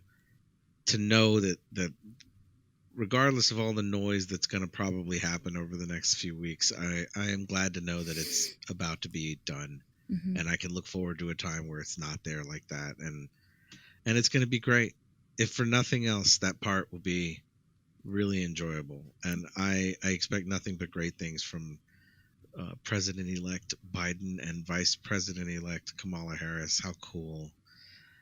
know that regardless of all the noise that's going to probably happen over the next few weeks, I am glad to know that it's about to be done, and I can look forward to a time where it's not there like that, and it's going to be great. If for nothing else, that part will be really enjoyable. And I expect nothing but great things from President-elect Biden and Vice President-elect Kamala Harris. How cool.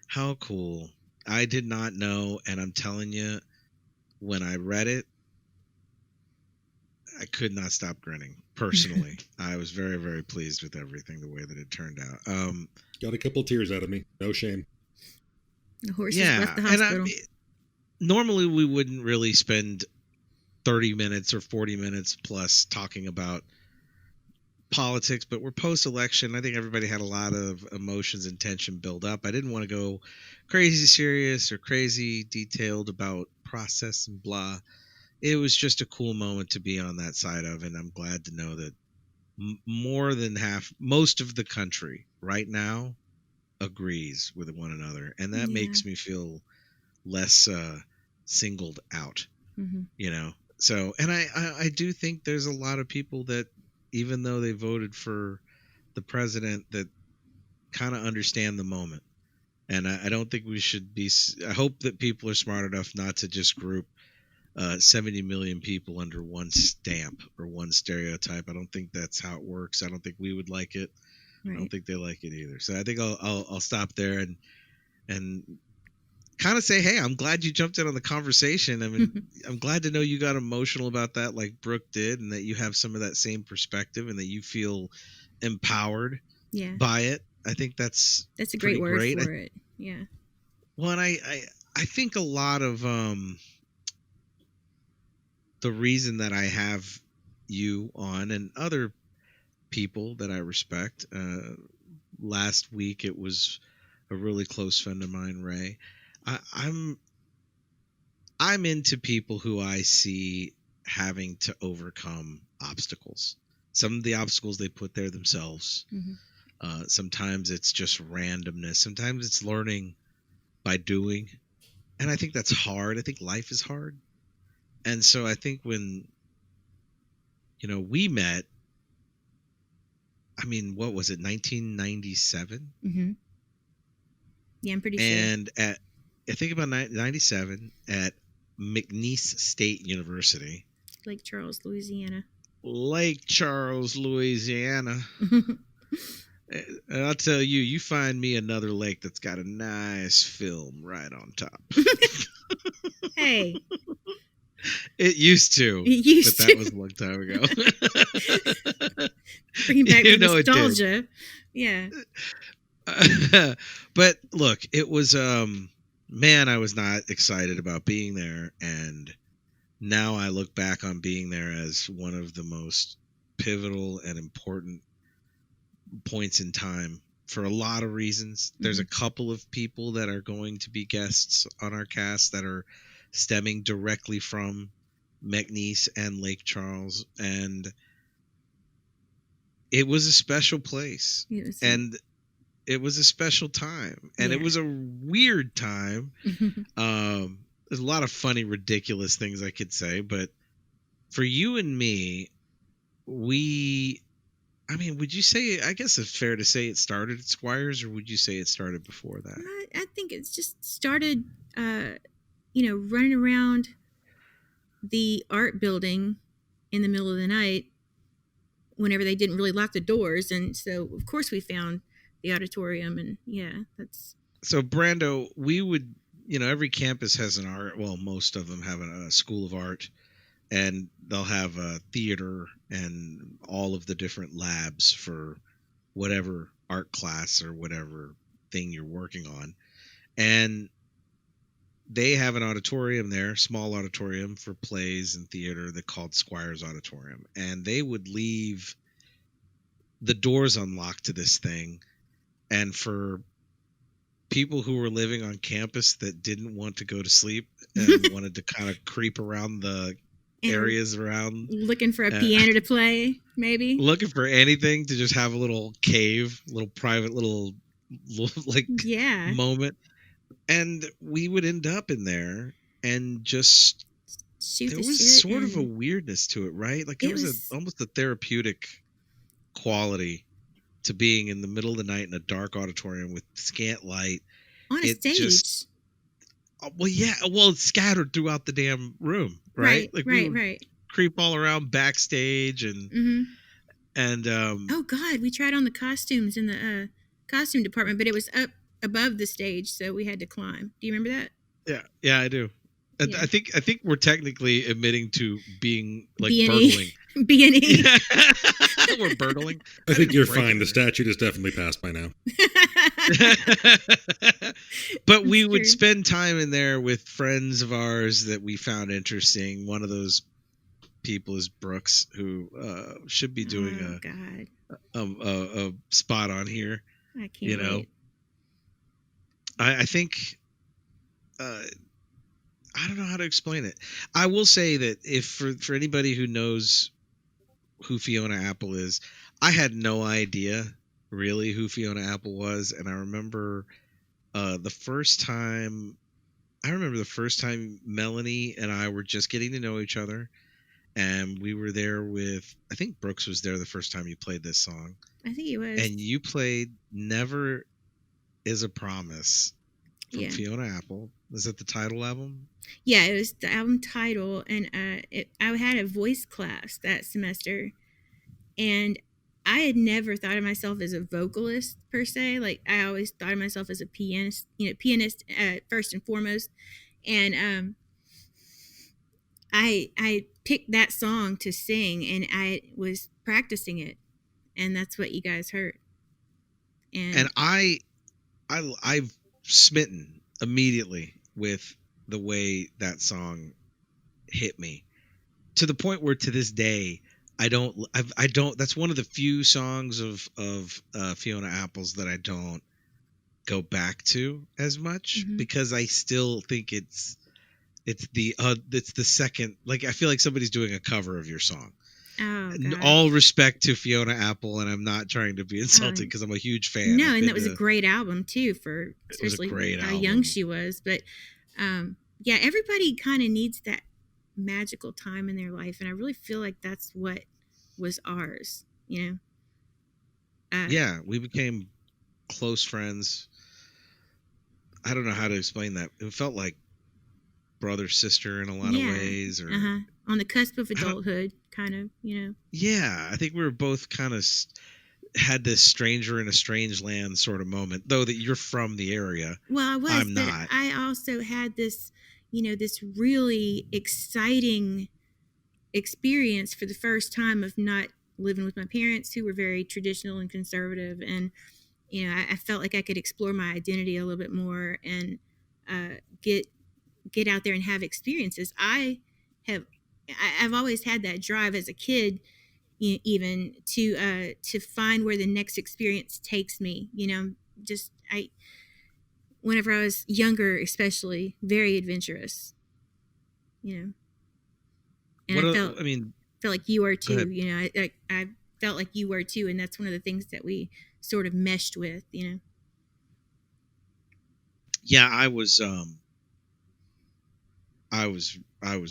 How cool. I did not know, and I'm telling you, when I read it, I could not stop grinning. Personally, I was very, very pleased with everything, the way that it turned out. Got a couple tears out of me. No shame. The horses left Yeah, the and hospital. normally we wouldn't really spend 30 minutes or 40 minutes plus talking about politics, but we're post-election. I think everybody had a lot of emotions and tension build up. I didn't want to go crazy serious or crazy detailed about process and blah. It was just a cool moment to be on that side of, and I'm glad to know that more than most of the country right now agrees with one another, and that makes me feel less singled out. Mm-hmm. So, and I do think there's a lot of people that, even though they voted for the president, that kind of understand the moment. And I don't think we should be. I hope that people are smart enough not to just group 70 million people under one stamp or one stereotype. I don't think that's how it works. I don't think we would like it. Right. I don't think they like it either. So I think I'll stop there and kind of say, hey, I'm glad you jumped in on the conversation. I mean, I'm glad to know you got emotional about that like Brooke did, and that you have some of that same perspective and that you feel empowered by it. I think that's a great word for it. Yeah. Well, and I think a lot of the reason that I have you on and other people that I respect, last week it was a really close friend of mine, Ray. I'm into people who I see having to overcome obstacles. Some of the obstacles they put there themselves. Mm-hmm. Sometimes it's just randomness. Sometimes it's learning by doing. And I think that's hard. I think life is hard. And so I think when, we met, I mean, what was it, 1997? Mm-hmm. Yeah, I'm pretty sure. And I think about 97 at McNeese State University. Lake Charles, Louisiana. Lake Charles, Louisiana. And I'll tell you, you find me another lake that's got a nice film right on top. Hey. It used to. But that was a long time ago. Bring back the nostalgia. Yeah. But look, it was man, I was not excited about being there, and now I look back on being there as one of the most pivotal and important points in time for a lot of reasons. Mm-hmm. There's a couple of people that are going to be guests on our cast that are stemming directly from McNeese and Lake Charles, and it was a special place. Yes. And it was a special time, and it was a weird time. There's a lot of funny, ridiculous things I could say, but for you and me, would you say, I guess it's fair to say it started at Squires, or would you say it started before that? I think it's just started, running around the art building in the middle of the night whenever they didn't really lock the doors. And so, of course, we found the auditorium, and that's. So, Brando, we would, every campus has an art, well, most of them have a school of art, and they'll have a theater and all of the different labs for whatever art class or whatever thing you're working on. And they have an auditorium there, small auditorium for plays and theater, that called Squires Auditorium. And they would leave the doors unlocked to this thing. And for people who were living on campus that didn't want to go to sleep and wanted to kind of creep around the areas around, looking for a piano to play, maybe looking for anything to just have a little cave, little private little moment, and we would end up in there and just there was sort of a weirdness to it, right? Like it was almost a therapeutic quality to being in the middle of the night in a dark auditorium with scant light on a stage. It's scattered throughout the damn room, right? Right. Creep all around backstage and oh God, we tried on the costumes in the costume department, but it was up above the stage, so we had to climb. Do you remember that? Yeah, I do. Yeah. I think we're technically admitting to being like B&E. burtling. B&E. We're burtling. I think you're break fine. it. The statute is definitely passed by now. But we would It's spend time in there with friends of ours that we found interesting. One of those people is Brooks, who should be doing Oh, God. a spot on here. I can't You know, wait. I think I don't know how to explain it. I will say that if for anybody who knows who Fiona Apple is, I had no idea really who Fiona Apple was, and I remember the first time. I remember the first time Melanie and I were just getting to know each other, and we were there with. I think Brooks was there the first time you played this song, I think it was. and you played "Never Is a Promise" from Yeah. Fiona Apple. Is that the title album? Yeah, it was the album title, and I had a voice class that semester, and I had never thought of myself as a vocalist per se. Like I always thought of myself as a pianist, pianist first and foremost. And I picked that song to sing, and I was practicing it, and that's what you guys heard. And I've smitten immediately with the way that song hit me, to the point where to this day I don't that's one of the few songs of Fiona Apple's that I don't go back to as much, because I still think it's the second, like I feel like somebody's doing a cover of your song. Oh, God. All respect to Fiona Apple, and I'm not trying to be insulting because I'm a huge fan. No, and that was a great album too, for especially how young she was. But yeah, everybody kind of needs that magical time in their life, and I really feel like that's what was ours. Yeah, we became close friends. I don't know how to explain that. It felt like brother sister in a lot of ways, or on the cusp of adulthood, kind of. Yeah, I think we were both kind of had this stranger in a strange land sort of moment, though that you're from the area. Well, I was. I'm but not. I also had this, this really exciting experience for the first time of not living with my parents, who were very traditional and conservative, and I felt like I could explore my identity a little bit more and get out there and have experiences. I've always had that drive as a kid, even to find where the next experience takes me. Whenever I was younger, especially, very adventurous. And felt like you were too. I felt like you were too, and that's one of the things that we sort of meshed with. Yeah, I was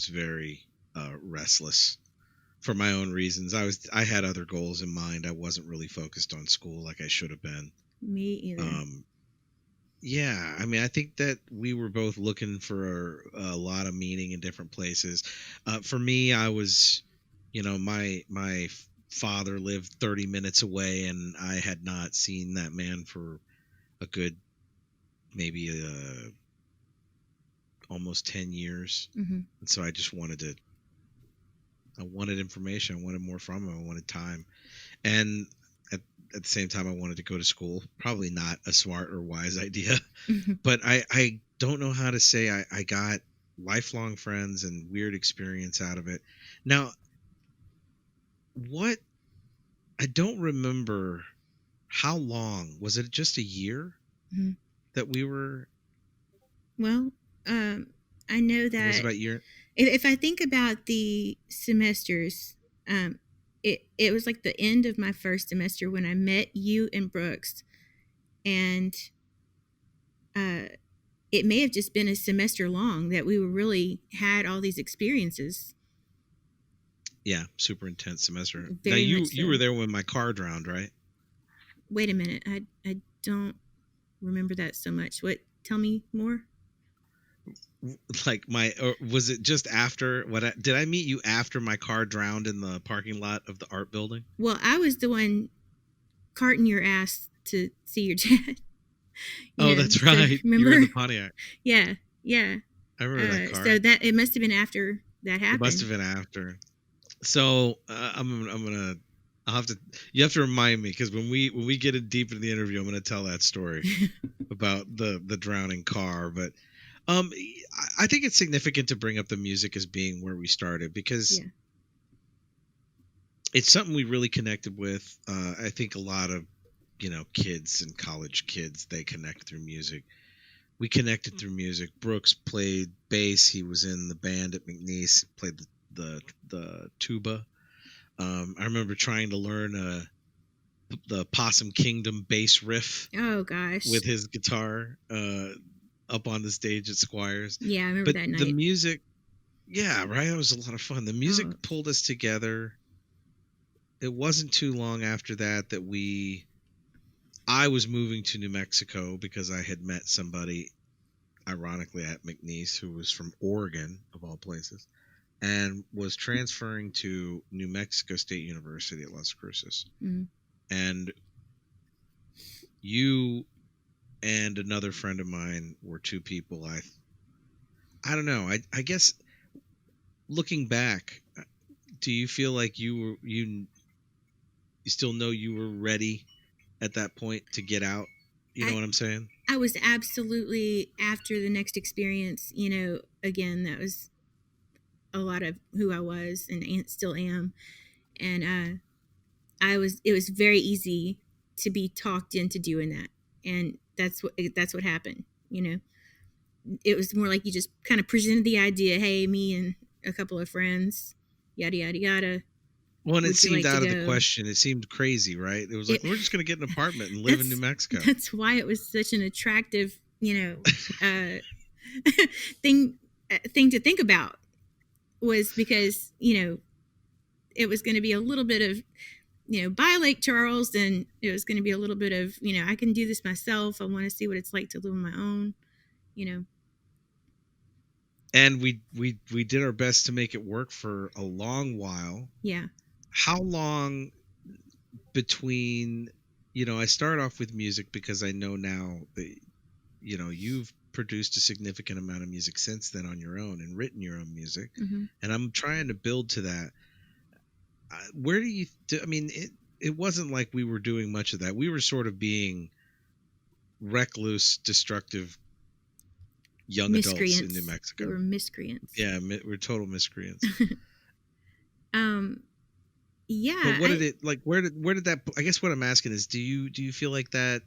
very restless for my own reasons. I had other goals in mind. I wasn't really focused on school like I should have been. Me either. Yeah, I think that we were both looking for a lot of meaning in different places. For me, I was, my father lived 30 minutes away, and I had not seen that man for a good maybe almost 10 years. And so I just wanted information. I wanted more from him. I wanted time. And at the same time, I wanted to go to school. Probably not a smart or wise idea. But I don't know how to say I got lifelong friends and weird experience out of it. Now, I don't remember how long. Was it just a year that we were? Well, I know that. It was about a year. If I think about the semesters, it was like the end of my first semester when I met you and Brooks, and it may have just been a semester long that we really had all these experiences. Yeah, super intense semester. Very now much so. You were there when my car drowned, right? Wait a minute, I don't remember that so much. Tell me more. Like or was it just after? Did I meet you after my car drowned in the parking lot of the art building? Well, I was the one carting your ass to see your dad. That's right. Remember? You were in the Pontiac. Yeah. I remember that car. So that it must have been after that happened. It must have been after. So I'll have to. You have to remind me, because when we get in deep into the interview, I'm gonna tell that story about the drowning car. But I think it's significant to bring up the music as being where we started, because Yeah. it's something we really connected with. I think a lot of kids and college kids, they connect through music. We connected through music. Brooks played bass. He was in the band at McNeese. Played the tuba. I remember trying to learn the Possum Kingdom bass riff Oh gosh. with his guitar up on the stage at Squires. Yeah, I remember But that night. the music, yeah, right. That was a lot of fun. The music Oh. pulled us together. It wasn't too long after that I was moving to New Mexico because I had met somebody, ironically, at McNeese, who was from Oregon, of all places, and was transferring to New Mexico State University at Las Cruces. Mhm. And you and another friend of mine were two people I don't know. I guess looking back, do you feel like you still know you were ready at that point to get out? You know what I'm saying? I was absolutely, after the next experience, again, that was a lot of who I was and still am. And it was very easy to be talked into doing that. And that's what happened. It was more like you just kind of presented the idea, hey, me and a couple of friends, yada, yada, yada. Well, and it Would you seemed like to out of the go? question. It seemed crazy, right? It was like, we're just going to get an apartment and live in New Mexico. That's why it was such an attractive, thing to think about, was because, it was going to be a little bit of, by Lake Charles, and it was going to be a little bit of, I can do this myself. I want to see what it's like to live on my own, And we did our best to make it work for a long while. Yeah. How long between, I start off with music because I know now that, you've produced a significant amount of music since then on your own and written your own music. Mm-hmm. And I'm trying to build to that. Where do you, I mean, it wasn't like we were doing much of that. We were sort of being recluse, destructive young adults in New Mexico. We were miscreants. Yeah, we're total miscreants. Yeah. But what did it, like, where did that, I guess what I'm asking is, do you feel like that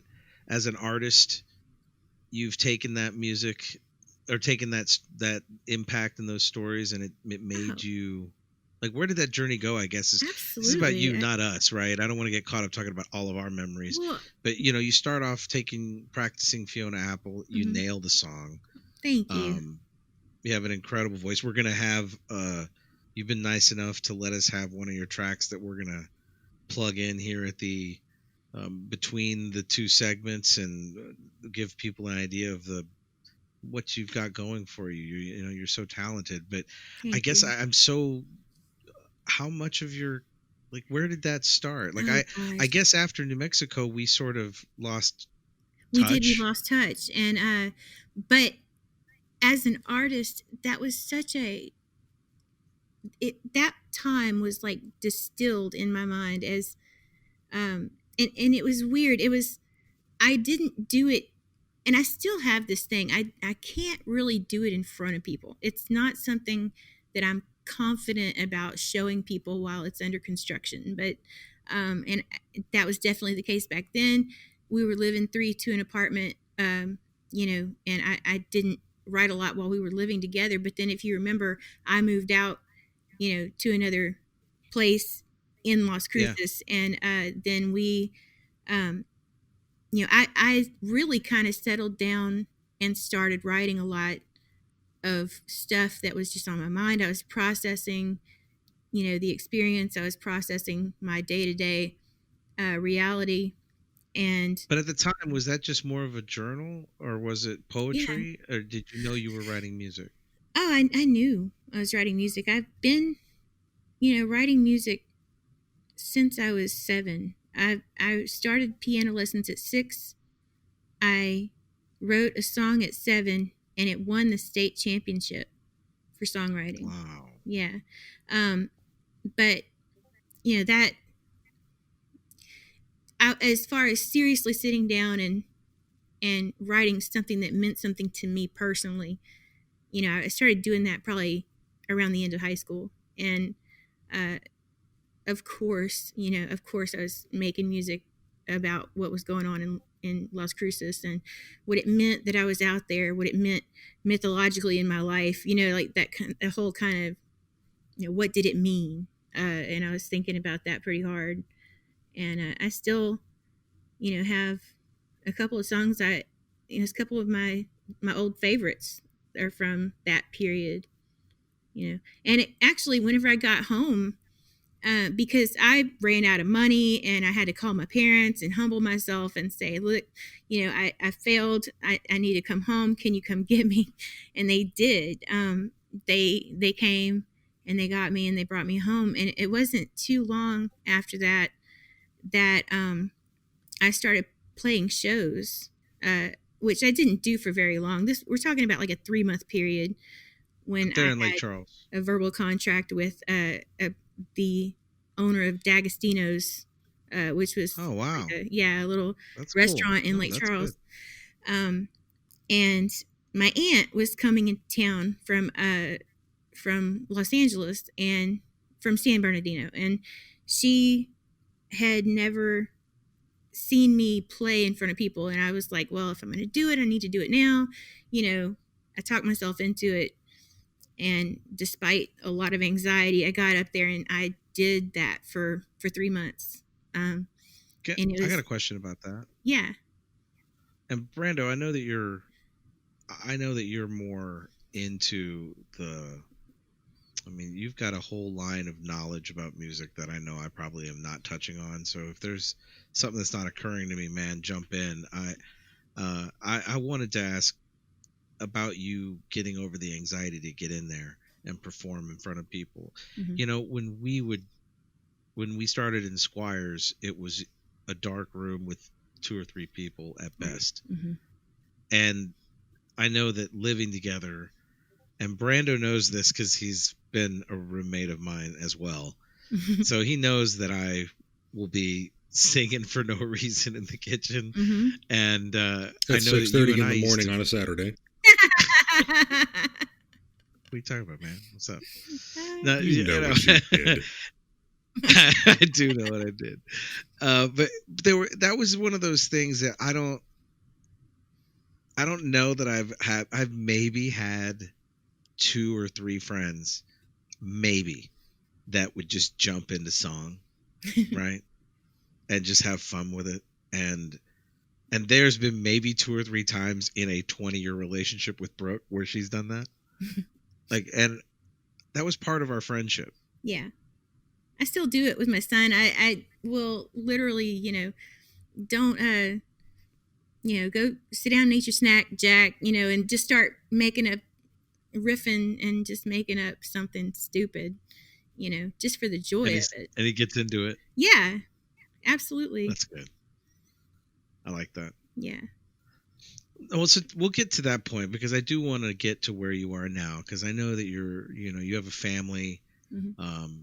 as an artist, you've taken that music or taken that impact in those stories, and it made you, like, where did that journey go? I guess this is about you, not us, right? I don't want to get caught up talking about all of our memories. Well, but you start off practicing Fiona Apple. You mm-hmm. nail the song. Thank you. You have an incredible voice. We're gonna have you've been nice enough to let us have one of your tracks that we're gonna plug in here at the between the two segments, and give people an idea of what you've got going for you. You're so talented. But I guess I'm so, how much of your, like, where did that start? Like, I guess after New Mexico we sort of lost touch. We lost touch. And but as an artist, that was such that time was like distilled in my mind as and it was weird. I didn't do it, and I still have this thing. I can't really do it in front of people. It's not something that I'm confident about showing people while it's under construction. But and that was definitely the case back then. We were living 3-2 an apartment, and I didn't write a lot while we were living together. But then, if you remember, I moved out, to another place in Las Cruces, and then we, I really kind of settled down and started writing a lot of stuff that was just on my mind. I was processing, the experience. I was processing my day-to-day reality. But at the time, was that just more of a journal, or was it poetry, or did you know you were writing music? Oh, I knew I was writing music. I've been, writing music since I was 7. I started piano lessons at 6. I wrote a song at 7, and it won the state championship for songwriting. Wow. Yeah. But that as far as seriously sitting down and writing something that meant something to me personally, I started doing that probably around the end of high school. And of course I was making music about what was going on in Las Cruces and what it meant that I was out there, what it meant mythologically in my life, like that the whole kind of, what did it mean? And I was thinking about that pretty hard. And I still, have a couple of songs a couple of my old favorites are from that period, and it actually, whenever I got home, because I ran out of money and I had to call my parents and humble myself and say, look, I failed. I need to come home. Can you come get me? And they did. They came and they got me and they brought me home. And it wasn't too long after that I started playing shows, which I didn't do for very long. We're talking about like a 3-month period when There I in Lake had Charles. a verbal contract with the owner of D'Agostino's, which was Oh wow. like a little That's restaurant cool. in No, Lake that's Charles. And my aunt was coming into town from Los Angeles and from San Bernardino, and she had never seen me play in front of people. And I was like, well, if I'm going to do it, I need to do it now. I talked myself into it. And despite a lot of anxiety, I got up there and I did that for 3 months. And it was, I got a question about that. Yeah. And Brando, I know that you're more into you've got a whole line of knowledge about music that I know I probably am not touching on. So if there's something that's not occurring to me, man, jump in. I wanted to ask about you getting over the anxiety to get in there and perform in front of people. Mm-hmm. When we started in Squires, it was a dark room with 2 or 3 people at best. Mm-hmm. And I know that living together, and Brando knows this because he's been a roommate of mine as well. So he knows that I will be singing for no reason in the kitchen. Mm-hmm. And at I know 6:30 in the morning on a Saturday. What are you talking about, man? What's up? No, You know what you did. I do know what I did. But that was one of those things that I don't know that I've maybe had 2 or 3 friends maybe that would just jump into song, right? And just have fun with it. And there's been maybe 2 or 3 times in a 20-year relationship with Brooke where she's done that. And that was part of our friendship. Yeah. I still do it with my son. I will literally, don't, go sit down and eat your snack, Jack, and just start making up, riffing and just making up something stupid, just for the joy of it. And he gets into it. Yeah, absolutely. That's good. I like that. Yeah. Well, so we'll get to that point because I do want to get to where you are now because I know that you have a family. Mm-hmm.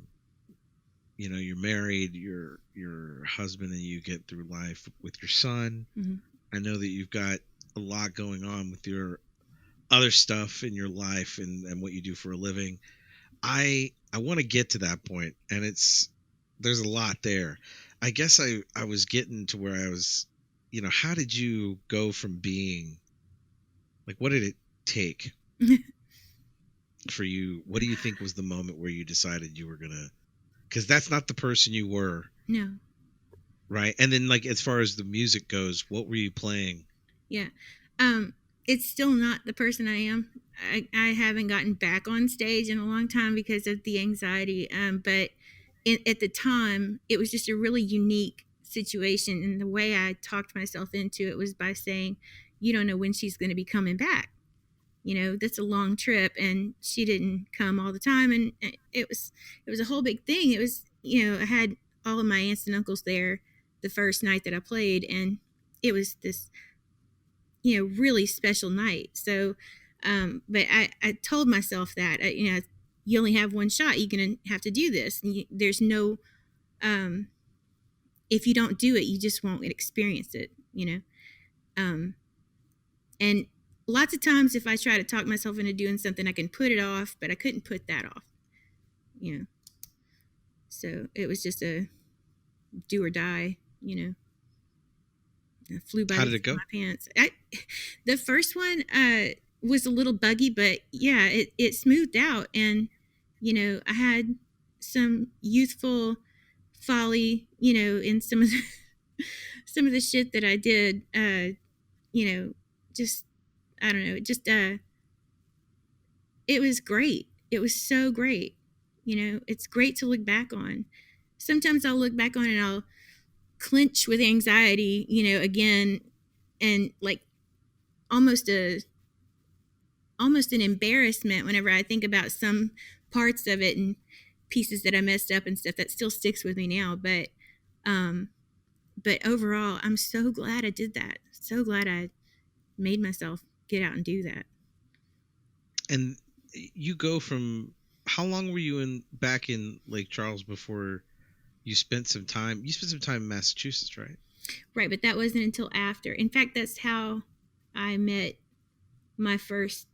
You're married, your husband and you get through life with your son. Mm-hmm. I know that you've got a lot going on with your other stuff in your life and what you do for a living. I want to get to that point, and there's a lot there. I guess I was getting to where I was, how did you go from being, like, what did it take for you? What do you think was the moment where you decided you were gonna, because that's not the person you were. No. Right. And then, like, as far as the music goes, what were you playing? Yeah. It's still not the person I am. I haven't gotten back on stage in a long time because of the anxiety. But at the time, it was just a really unique situation. And the way I talked myself into it was by saying, you don't know when she's going to be coming back. That's a long trip, and she didn't come all the time. And it was a whole big thing. It was, I had all of my aunts and uncles there the first night that I played, and it was this, really special night. So But I told myself that, you know, you only have one shot. You're going to have to do this. And there's no, if you don't do it, you just won't experience it, you know? And lots of times if I try to talk myself into doing something, I can put it off, but I couldn't put that off, you know? So it was just a do or die, you know? I flew by How did it go? my pants. The first one was a little buggy, but yeah, it smoothed out. And, you know, I had some youthful folly, you know, in some of the shit that I did, you know, just, I don't know, just, it was great. It was so great. You know, it's great to look back on. Sometimes I'll look back on and I'll clench with anxiety, you know, again, and like almost an embarrassment whenever I think about some parts of it and pieces that I messed up and stuff. That still sticks with me now. But overall, I'm so glad I did that. So glad I made myself get out and do that. And you go from, how long were you back in Lake Charles before you spent some time in Massachusetts, right? Right, but that wasn't until after. In fact, that's how I met my first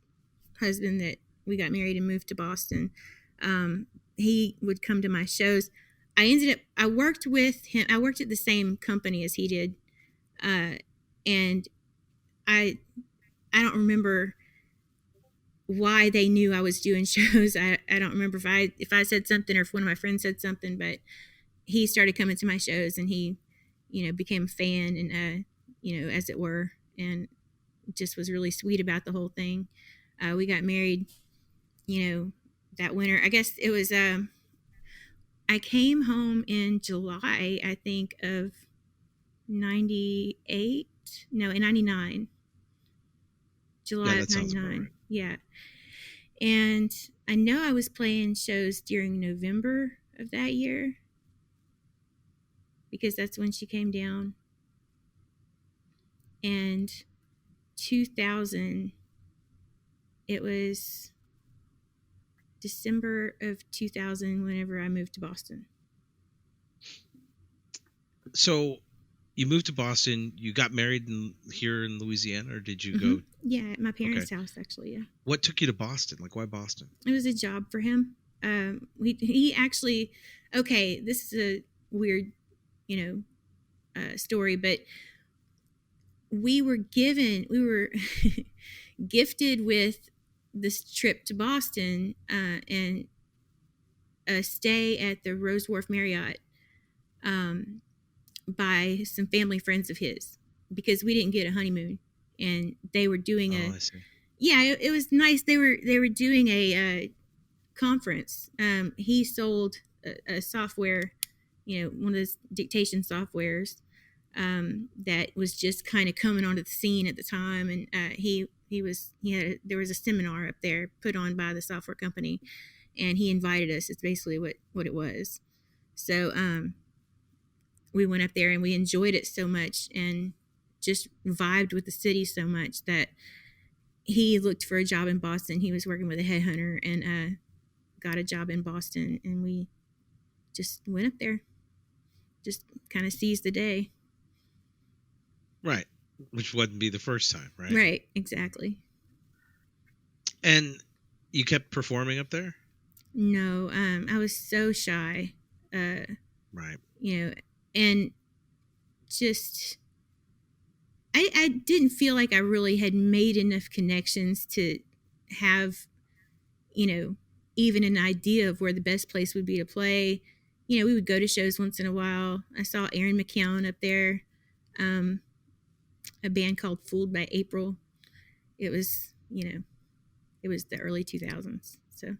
husband, that we got married and moved to Boston. He would come to my shows. I worked with him. I worked at the same company as he did. And I don't remember why they knew I was doing shows. I don't remember if I said something or if one of my friends said something, but he started coming to my shows and he, you know, became a fan and, you know, as it were, and just was really sweet about the whole thing. We got married, you know, that winter. I guess it was, I came home in July, I think, of 98. No, in 99. July of 99. Right. Yeah. And I know I was playing shows during November of that year, because that's when she came down. And 2000, it was December of 2000 whenever I moved to Boston. So you moved to Boston, you got married here in Louisiana, or did you go? Yeah, at my parents' house, actually, yeah. What took you to Boston? Like, why Boston? It was a job for him. He actually, okay, this is a weird, you know, story, but we were gifted with this trip to Boston and a stay at the Rose Wharf Marriott by some family friends of his, because we didn't get a honeymoon, and they were doing I see. Yeah, it was nice. They were doing a conference. He sold a software, you know, one of those dictation softwares that was just kind of coming onto the scene at the time, and there was a seminar up there put on by the software company, and he invited us. It's basically what it was. So we went up there and we enjoyed it so much and just vibed with the city so much that he looked for a job in Boston. He was working with a headhunter and got a job in Boston, and we just went up there, just kind of seized the day. Right. Which wouldn't be the first time, right? Right, exactly. And you kept performing up there? No, I was so shy. Right. You know, and just I didn't feel like I really had made enough connections to have, you know, even an idea of where the best place would be to play. You know, we would go to shows once in a while. I saw Aaron McCown up there, a band called Fooled by April. It was, you know, it was the early 2000s. So,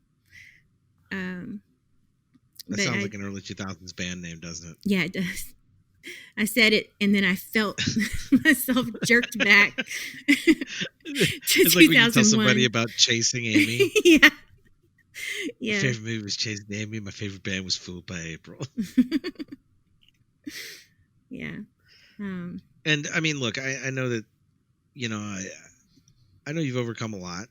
that sounds like an early 2000s band name, doesn't it? Yeah, it does. I said it, and then I felt myself jerked back to it's like when you tell somebody about Chasing Amy. Yeah. My favorite movie was Chasing Amy. My favorite band was Fooled by April. Yeah. And I mean, look, I know that, you know, I know you've overcome a lot,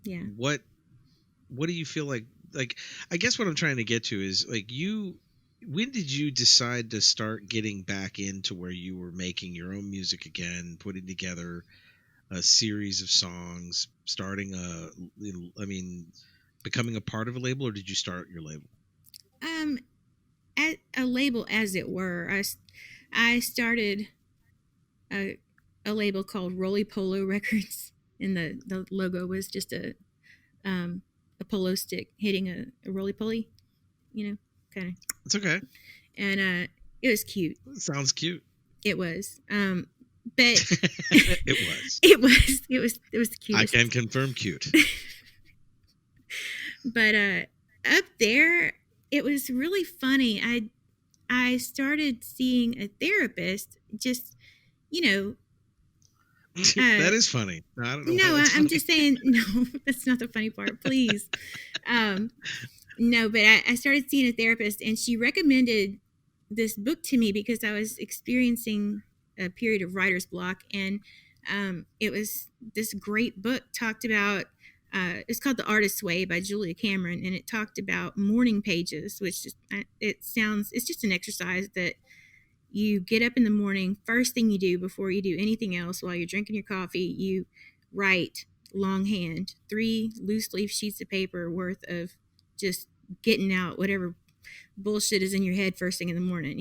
Yeah. What do you feel like I guess what I'm trying to get to is like when did you decide to start getting back into where you were making your own music again, putting together a series of songs, starting becoming a part of a label, or did you start your label? At a label, as it were. I started a label called Roly Polo Records, and the logo was just a polo stick hitting a roly poly, kind of. It's okay. And it was cute. It sounds cute. It was. But it was. It was the cutest. I can confirm cute. But up there, it was really funny. I started seeing a therapist. Just that is funny. I don't know. No, I'm just saying. No, that's not the funny part. Please. No, but I started seeing a therapist, and she recommended this book to me because I was experiencing a period of writer's block, and it was this great book. Talked about it's called The Artist's Way by Julia Cameron, and it talked about morning pages, which it's just an exercise that you get up in the morning. First thing you do before you do anything else, while you're drinking your coffee, you write longhand 3 loose leaf sheets of paper worth of just getting out whatever bullshit is in your head first thing in the morning.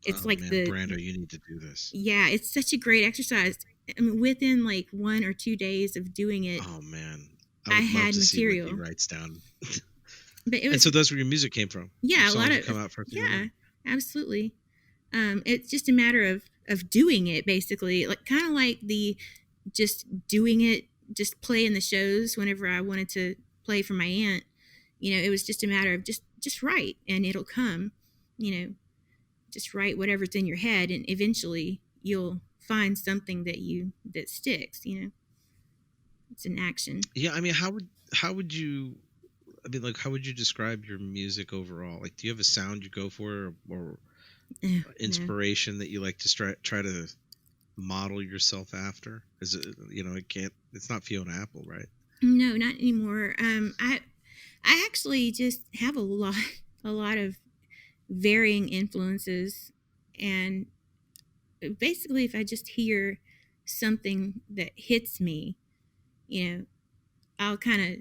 It's Brando, you need to do this. Yeah, it's such a great exercise. I mean, within like 1 or 2 days of doing it, oh man, I had material. See what he writes down. But it was, and so that's where your music came from. Yeah, a lot of come out first. Yeah, absolutely. It's just a matter of doing it, basically, like kind of like the just doing it, just playing the shows whenever I wanted to play for my aunt. It was just a matter of just write and it'll come. Just write whatever's in your head, and eventually you'll find something that sticks. It's an action. Yeah, I mean, how would you describe your music overall? Like, do you have a sound you go for, or inspiration that you like to try to model yourself after? Is it, it's not Fiona Apple, right? No, not anymore. I actually just have a lot of varying influences, and basically if I just hear something that hits me, I'll kind of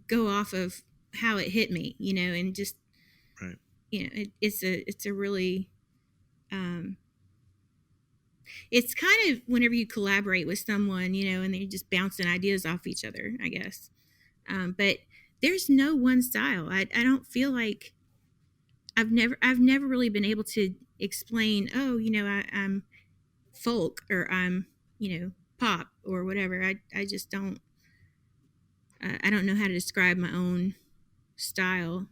go off of how it hit me, and just right. It's a really it's kind of whenever you collaborate with someone, and they're just bouncing ideas off each other, I guess. But there's no one style. I don't feel like I've never really been able to explain, I'm folk, or I'm, pop, or whatever. I just don't I don't know how to describe my own style.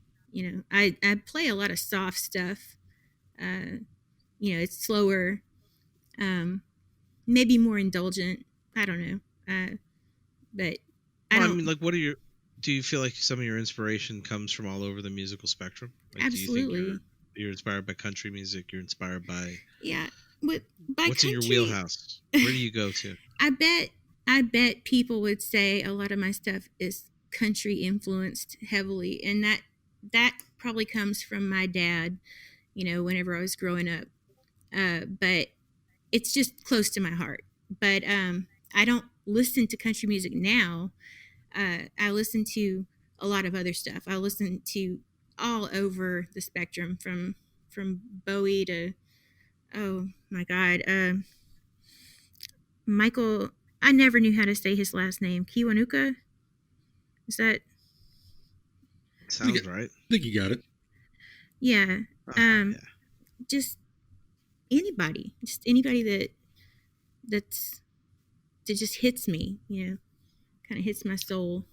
I play a lot of soft stuff. It's slower, maybe more indulgent. I don't know. But I mean, like, do you feel like some of your inspiration comes from all over the musical spectrum? Like, absolutely. Do you think you're inspired by country music? You're inspired by by what's country, in your wheelhouse? Where do you go to? I bet people would say a lot of my stuff is country influenced heavily, and that probably comes from my dad, whenever I was growing up. But it's just close to my heart. But I don't listen to country music now. I listen to a lot of other stuff. I listen to all over the spectrum, from Bowie to, oh my God, Michael. I never knew how to say his last name. Kiwanuka? Is that? Sounds right. I think you got it. Yeah. Yeah. Just anybody that just hits me, kind of hits my soul.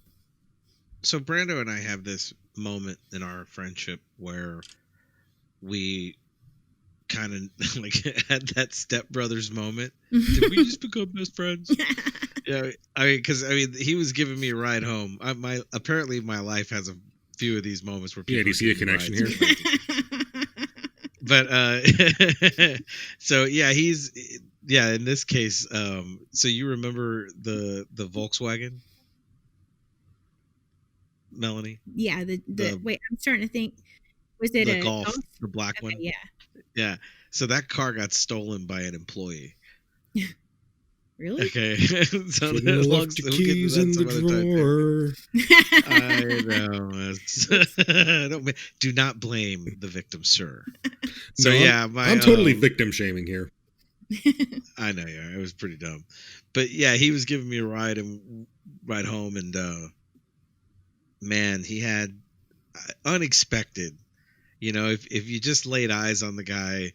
So Brando and I have this moment in our friendship where we kind of like had that stepbrothers moment. Did we just become best friends? Yeah, because he was giving me a ride home. Apparently my life has a few of these moments where people. Yeah, do you see a connection here? But so yeah, in this case, so you remember the Volkswagen? Melanie? Yeah, the The wait, I'm starting to think. Was it the a Golf, Golf? the black Okay, one. yeah. Yeah. So that car got stolen by an employee. Really? Okay. So Shouldn't have long, left your we'll get to keys that in the some other time too. drawer. I know. Do not blame the victim, sir. So No, yeah, I'm totally victim shaming here. I know, yeah, it was pretty dumb, but yeah, he was giving me a ride home, and man, he had unexpected. You know, if you just laid eyes on the guy,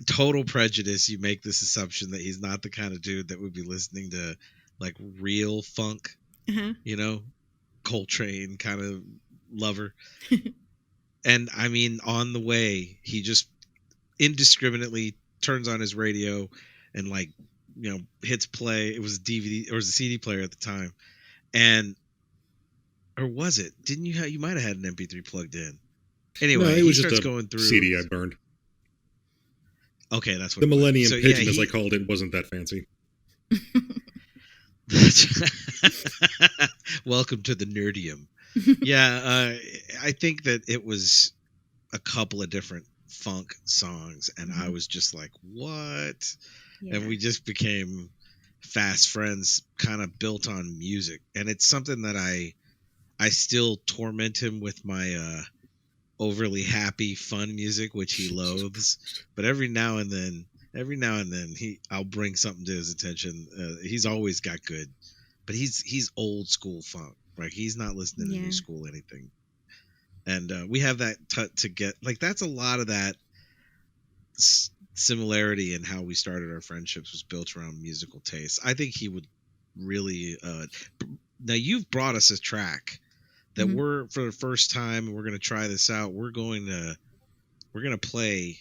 total prejudice, you make this assumption that he's not the kind of dude that would be listening to like real funk. Uh-huh. You know, Coltrane kind of lover. And I mean, on the way, he just indiscriminately turns on his radio and like, hits play. It was a DVD, or it was a CD player at the time, and or was it? Didn't you have? You might have had an MP3 plugged in. No, Anyway, it he was just starts a going through CD I burned. Okay, that's what The it was. Millennium So, Pigeon, yeah, as I called it, wasn't that fancy. Welcome to the nerdium. Yeah, I think that it was a couple of different funk songs, and I was just like, what? Yeah. And we just became fast friends, kind of built on music. And it's something that I still torment him with my overly happy fun music, which he loathes. But every now and then I'll bring something to his attention. He's always got good, but he's old school funk. Right? He's not listening to new school anything. And we have that to get like, that's a lot of that similarity in how we started our friendships was built around musical taste. I think he would really. Now you've brought us a track that we're, for the first time, we're going to try this out. We're going to play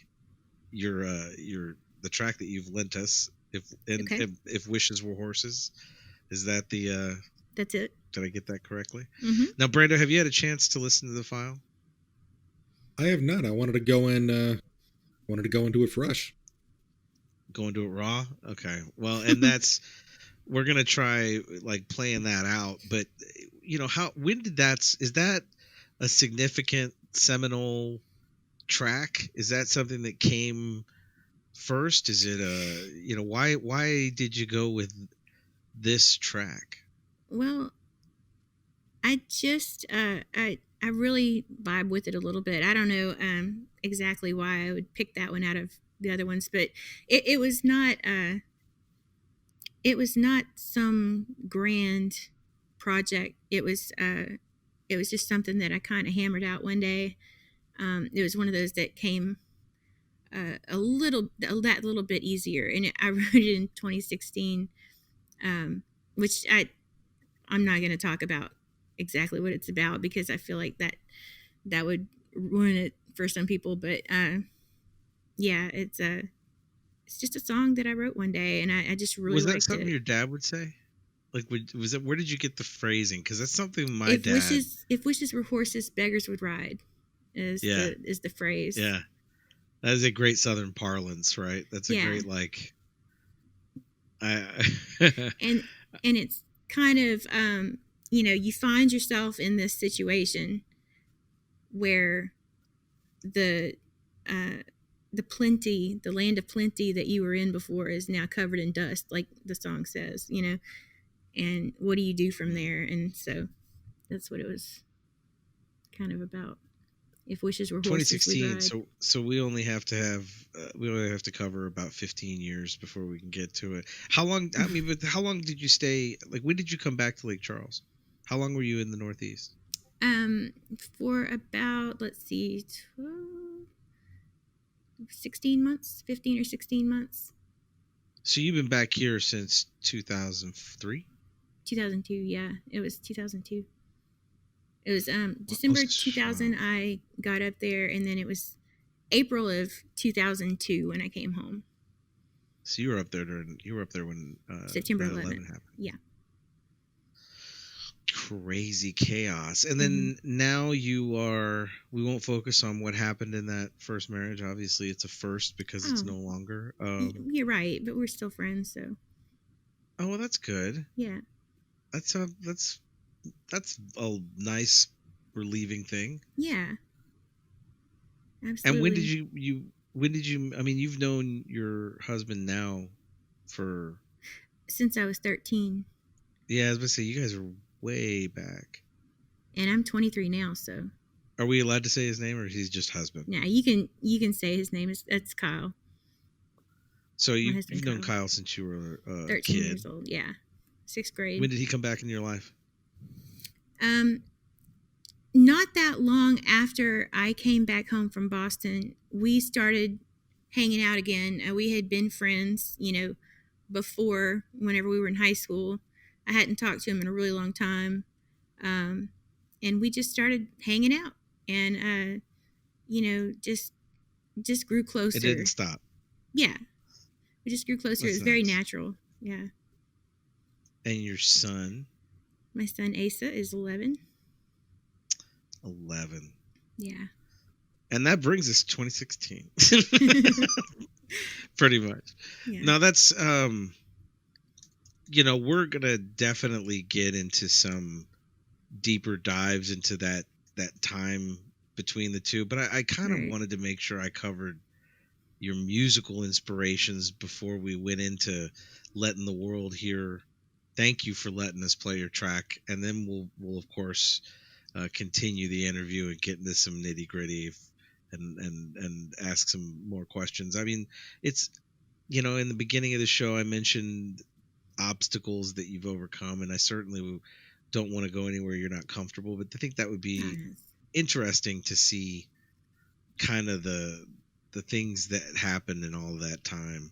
the track that you've lent us. If wishes were horses, is that the? That's it. Did I get that correctly? Mm-hmm. Now, Brando, have you had a chance to listen to the file? I have not. I wanted to go in. Wanted to go into it fresh. Go into it raw. Okay. Well, and that's we're gonna try like playing that out. But when did is that a significant seminal track? Is that something that came first? Is it why did you go with this track? Well, I just I really vibe with it a little bit. I don't know exactly why I would pick that one out of the other ones, but it was not some grand project. It was just something that I kind of hammered out one day. It was one of those that came that little bit easier, and I wrote it in 2016, which I'm not going to talk about exactly what it's about because I feel like that would ruin it for some people. But yeah, it's just a song that I wrote one day, and I just really was that liked something it. your dad would say? Like, was it? Where did you get the phrasing? Because that's something my if dad. If wishes were horses, beggars would ride. Is the phrase? Yeah, that is a great Southern parlance, right? That's a great and it's kind of you find yourself in this situation where the land of plenty that you were in before is now covered in dust, like the song says, and what do you do from there? And so that's what it was kind of about. If wishes were horses, 2016. So we only have to cover about 15 years before we can get to it. How long? I mean, but how long did you stay? Like, when did you come back to Lake Charles? How long were you in the Northeast? For about 16 months, 15 or 16 months. So you've been back here since 2003? 2002, yeah. It was 2002. It was December 2000 I got up there, and then it was April of 2002 when I came home. So you were up there when September 11 happened. Yeah. Crazy chaos. And then now we won't focus on what happened in that first marriage. Obviously it's a first because it's no longer. You're right, but we're still friends, so. Oh, well, that's good. Yeah. That's that's a nice relieving thing. Yeah, And absolutely. when did you I mean, you've known your husband now for Since I was 13, yeah, I was gonna say you guys are way back. and I'm 23 now, so Are we allowed to say his name or is he just husband? yeah, you can say his name is that's Kyle, So my you've husband known Kyle. Kyle since you were a 13 kid. years old. Yeah, sixth grade. When did he come back in your life? Um, not that long after I came back home from Boston, we started hanging out again. We had been friends, before whenever we were in high school. I hadn't talked to him in a really long time. Um, and we just started hanging out and, just grew It didn't closer. stop. Yeah. We just grew closer. It That's was very nice. natural. Yeah. And your son? My son Asa is 11. 11. Yeah. And that brings us to 2016. Pretty much. Yeah. Now that's we're gonna definitely get into some deeper dives into that time between the two, but I kind of Right. wanted to make sure I covered your musical inspirations before we went into letting the world hear. Thank you for letting us play your track, and then we'll of course continue the interview and get into some nitty gritty and ask some more questions. I mean, it's in the beginning of the show I mentioned obstacles that you've overcome, and I certainly don't want to go anywhere you're not comfortable, but I think that would be interesting to see kind of the things that happened in all that time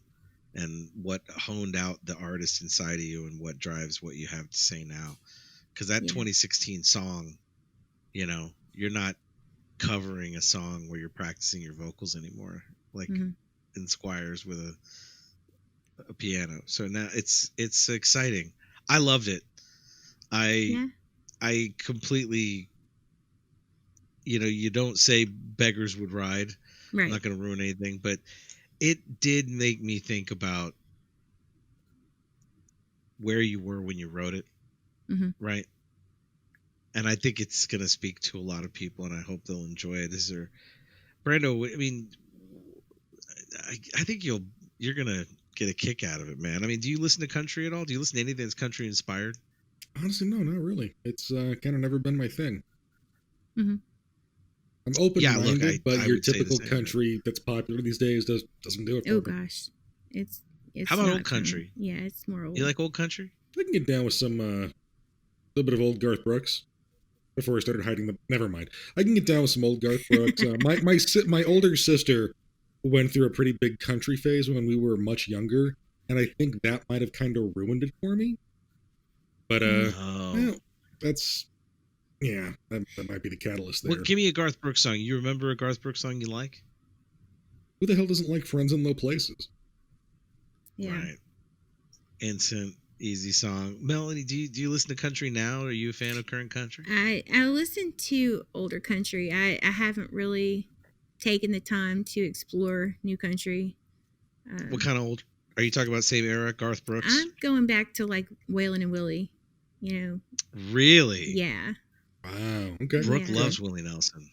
and what honed out the artist inside of you and what drives what you have to say now, because that 2016 song, you're not covering a song where you're practicing your vocals anymore, like in Squires with a piano. So now it's exciting. I loved it. I completely, you don't say beggars would ride. Right. I'm not going to ruin anything, but it did make me think about where you were when you wrote it. Right. And I think it's going to speak to a lot of people, and I hope they'll enjoy it. Is there, Brando? I mean, I think you're going to get a kick out of it, man. I mean, do you listen to country at all? Do you listen to anything that's country inspired? Honestly, no, not really. It's kind of never been my thing. I'm open-minded, but your typical country that's popular these days doesn't do it for me. Oh gosh, it's how about old country? Yeah, it's more old. You like old country? I can get down with some little bit of old Garth Brooks. Before I started hiding them, never mind. I can get down with some old Garth Brooks. My older sister went through a pretty big country phase when we were much younger, and I think that might have kind of ruined it for me. But that's that might be the catalyst there. Well, give me a Garth Brooks song. You remember a Garth Brooks song you like? Who the hell doesn't like Friends in Low Places? Yeah. Right. Instant, easy song. Melanie, do you listen to country now? Are you a fan of current country? I listen to older country. I haven't really taken the time to explore new country. What kind of old? Are you talking about same era, Garth Brooks? I'm going back to like Waylon and Willie. Really? Yeah. Wow. Okay. Brooke loves Willie Nelson.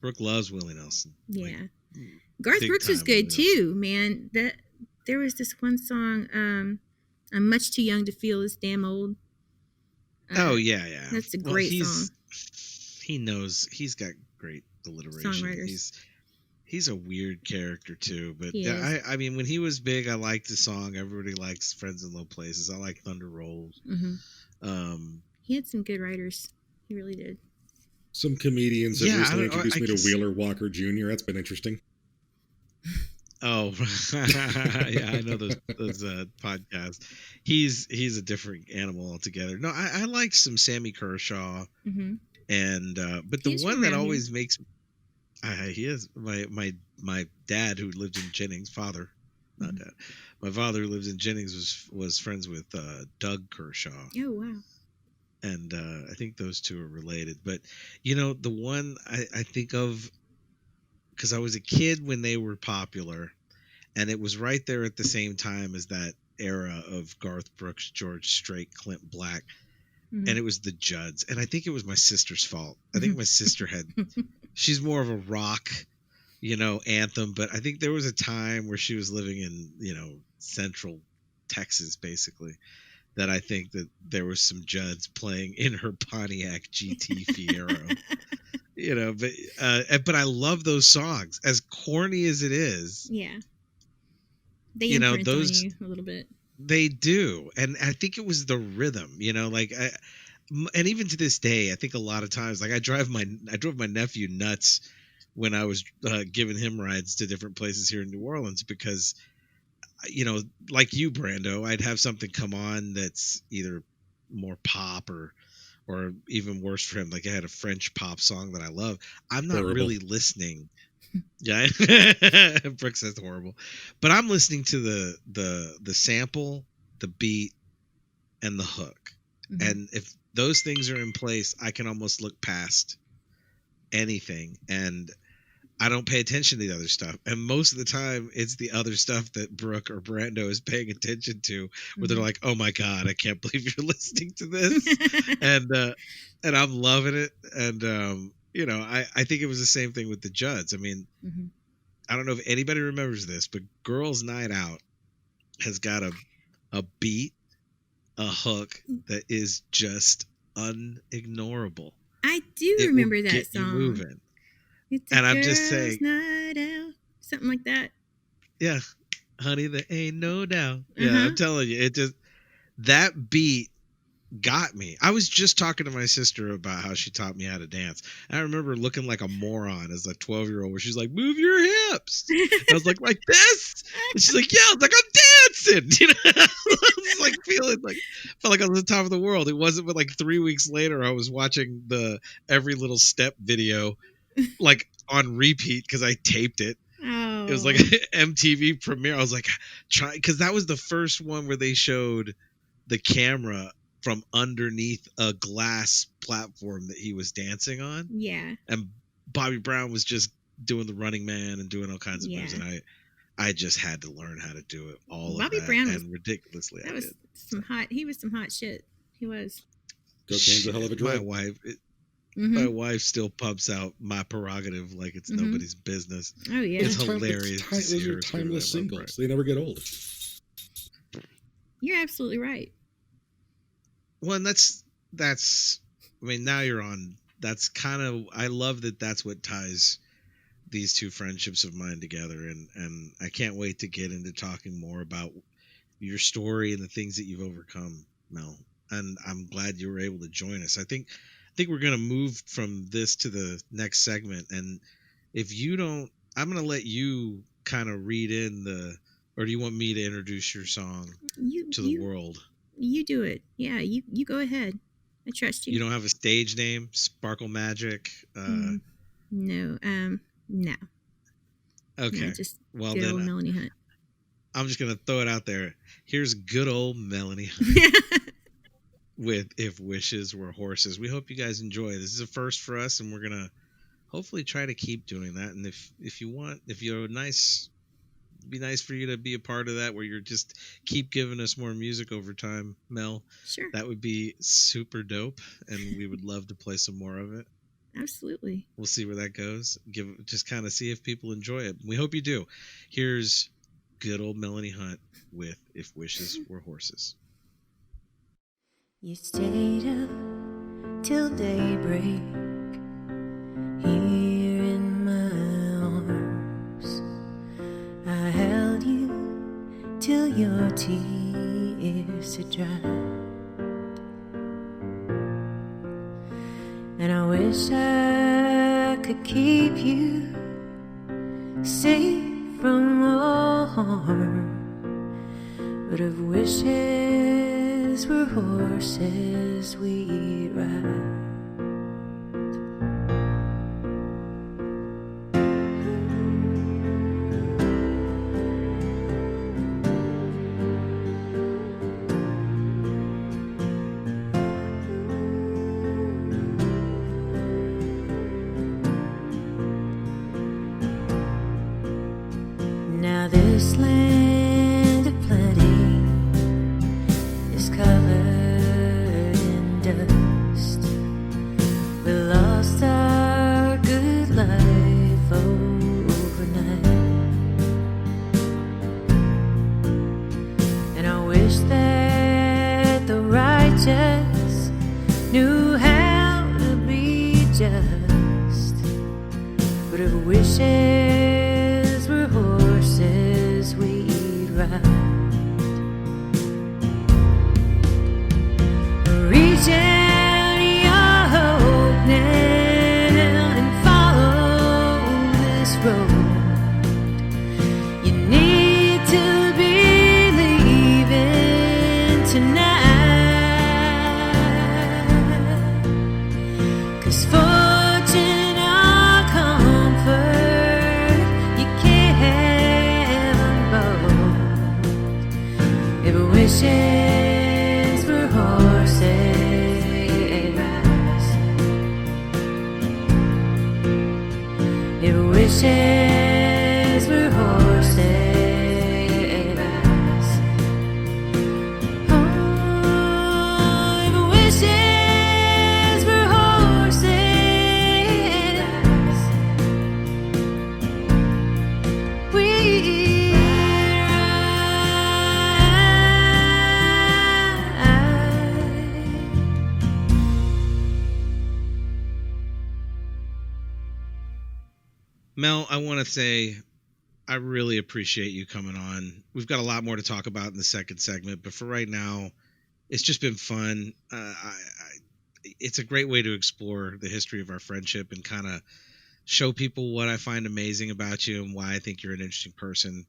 Brooke loves Willie Nelson. Yeah. Like, Garth Brooks was good too, man. There was this one song, I'm much too young to feel this damn old. Yeah. That's a great song. He knows, he's got great alliteration. Songwriters. He's a weird character too, but I mean, when he was big, I liked the song. Everybody likes Friends in Low Places. I like Thunder Rolls. He had some good writers. He really did. Some comedians have recently introduced me to Wheeler Walker Jr. That's been interesting. Oh, yeah, I know those podcasts. He's a different animal altogether. No, I liked some Sammy Kershaw, and but the one that always makes he is my dad who lived in Jennings, father, not dad. My father who lived in Jennings was friends with Doug Kershaw. Oh wow. And I think those two are related. But the one I think of, because I was a kid when they were popular, and it was right there at the same time as that era of Garth Brooks, George Strait, Clint Black. Mhm. and it was the Judds. And I think it was my sister's fault. I think my sister she's more of a rock, anthem, but I think there was a time where she was living in, central Texas, basically, that I think that there was some Judds playing in her Pontiac GT Fiero. But I love those songs, as corny as it is. Yeah. They imprint those on you a little bit. They do, and I think it was the rhythm. And even to this day, I think a lot of times, like I drove my nephew nuts when I was giving him rides to different places here in New Orleans, because like you, Brando, I'd have something come on that's either more pop or even worse for him. Like I had a French pop song that I love. I'm not really listening. Yeah, Brooke says horrible, but I'm listening to the sample, the beat, and the hook. Mm-hmm. And if those things are in place, I can almost look past anything, and I don't pay attention to the other stuff. And most of the time, it's the other stuff that Brooke or Brando is paying attention to, where they're like, "Oh my God, I can't believe you're listening to this," and I'm loving it. And I think it was the same thing with the Judds. I mean, I don't know if anybody remembers this, but Girls' Night Out has got a beat, a hook that is just unignorable. I do remember that get song. You moving. It's and I'm just saying, night out, something like that. Yeah, honey, there ain't no doubt. Yeah, I'm telling you, that beat got me. I was just talking to my sister about how she taught me how to dance. I remember looking like a moron as a 12-year-old, where she's like, "Move your hips." And I was like this, and she's like, "Yeah." I was like, "I'm dancing." I was like felt like I was on the top of the world. It wasn't, but like 3 weeks later, I was watching the Every Little Step video, like on repeat, because I taped it. Oh. It was like MTV premiere. I was like, because that was the first one where they showed the camera from underneath a glass platform that he was dancing on. Yeah. And Bobby Brown was just doing the Running Man and doing all kinds of moves, and I just had to learn how to do it. Bobby Brown was ridiculously. That was some hot. He was some hot shit. He was. Cocaine's a hell of a drug. My wife still pumps out My Prerogative like it's nobody's business. Oh yeah, it's hilarious. Those are timeless singles. They never get old. You're absolutely right. Well, and that's. I mean, now you're on. That's kind of. I love that. That's what ties these two friendships of mine together, and I can't wait to get into talking more about your story and the things that you've overcome, Mel. And I'm glad you were able to join us. I think we're going to move from this to the next segment. And if you don't, I'm going to let you kind of read in or do you want me to introduce your song to the world? You do it. Yeah, you go ahead. I trust you. You don't have a stage name? Sparkle Magic? No. No. Okay. No, just well, good then old Melanie Hunt. I'm just going to throw it out there. Here's good old Melanie Hunt. With If Wishes Were Horses. We hope you guys enjoy. This is a first for us, and we're gonna hopefully try to keep doing that. And if you want, if you're nice, it'd be nice for you to be a part of that, where you're just keep giving us more music over time, Mel. Sure. That would be super dope, and we would love to play some more of it. Absolutely. We'll see where that goes. Just kind of see if people enjoy it. We hope you do. Here's good old Melanie Hunt with If Wishes Were Horses. You stayed up till daybreak here in my arms. I held you till your tears had dried, and I wish I could keep you safe from all harm, but of wishes were horses we'd ride. Now this land of plenty is covered in dust. wish that the righteous knew how to be just. But if wishes were horses, we'd ride. Reach out your hope now and follow this road. You need to believe in tonight, 'cause fortune or comfort, you can't have them both. If wishes were horses, if wishes were horses, oh, if wishes were horses, we'd ride. Mel, I want to say I really appreciate you coming on. We've got a lot more to talk about in the second segment, but for right now, it's just been fun. It's a great way to explore the history of our friendship and kind of show people what I find amazing about you and why I think you're an interesting person.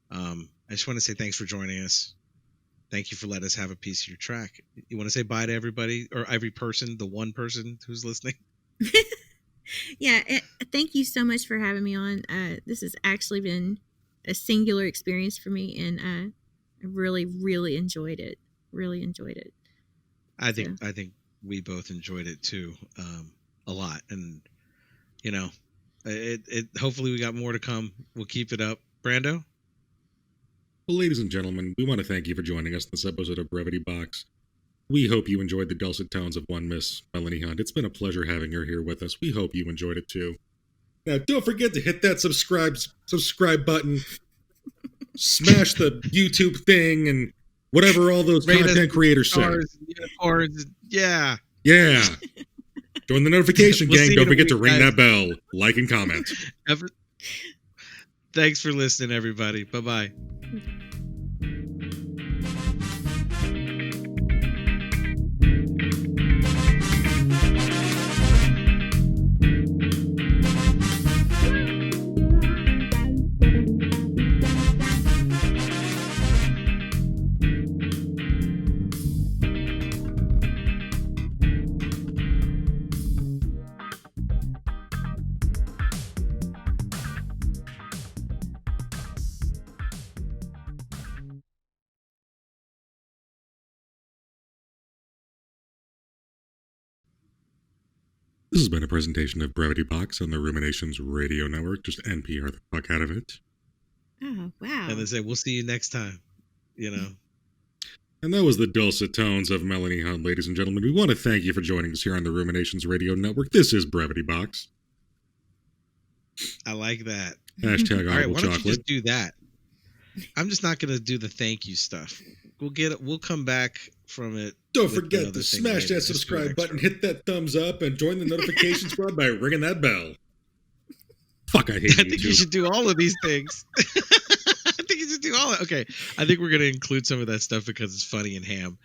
I just want to say thanks for joining us. Thank you for letting us have a piece of your track. You want to say bye to everybody or every person, the one person who's listening? Yeah, thank you so much for having me on. This has actually been a singular experience for me, and I really, really enjoyed it. Really enjoyed it. I think we both enjoyed it too, a lot, and you know, it hopefully we got more to come. We'll keep it up. Brando? Well, ladies and gentlemen, we want to thank you for joining us in this episode of Brevity Box. We hope you enjoyed the dulcet tones of one Miss Melanie Hunt. It's been a pleasure having her here with us. We hope you enjoyed it too. Now, don't forget to hit that subscribe button, smash the YouTube thing, and whatever all those content creators say. Unicorns, yeah. Yeah. Join the notification We'll gang. see Don't you in a forget to week, ring guys. that bell, like, and comment. Thanks for listening, everybody. Bye-bye. This has been a presentation of Brevity Box on the Ruminations Radio Network. Just NPR the fuck out of it. Oh, wow. And they say, we'll see you next time. You know. And that was the dulcet tones of Melanie Hunt, ladies and gentlemen. We want to thank you for joining us here on the Ruminations Radio Network. This is Brevity Box. I like that. Hashtag All right, Audible why don't you Chocolate. just do that? I'm just not going to do the thank you stuff. We'll come back from it. Don't with forget another to thing smash later. that Just do subscribe extra. button, hit that thumbs up, and join the notification squad by ringing that bell. Fuck, I hate I think you YouTube. should do all of these things. I think you should do all of it. Okay, I think we're going to include some of that stuff because it's funny and ham.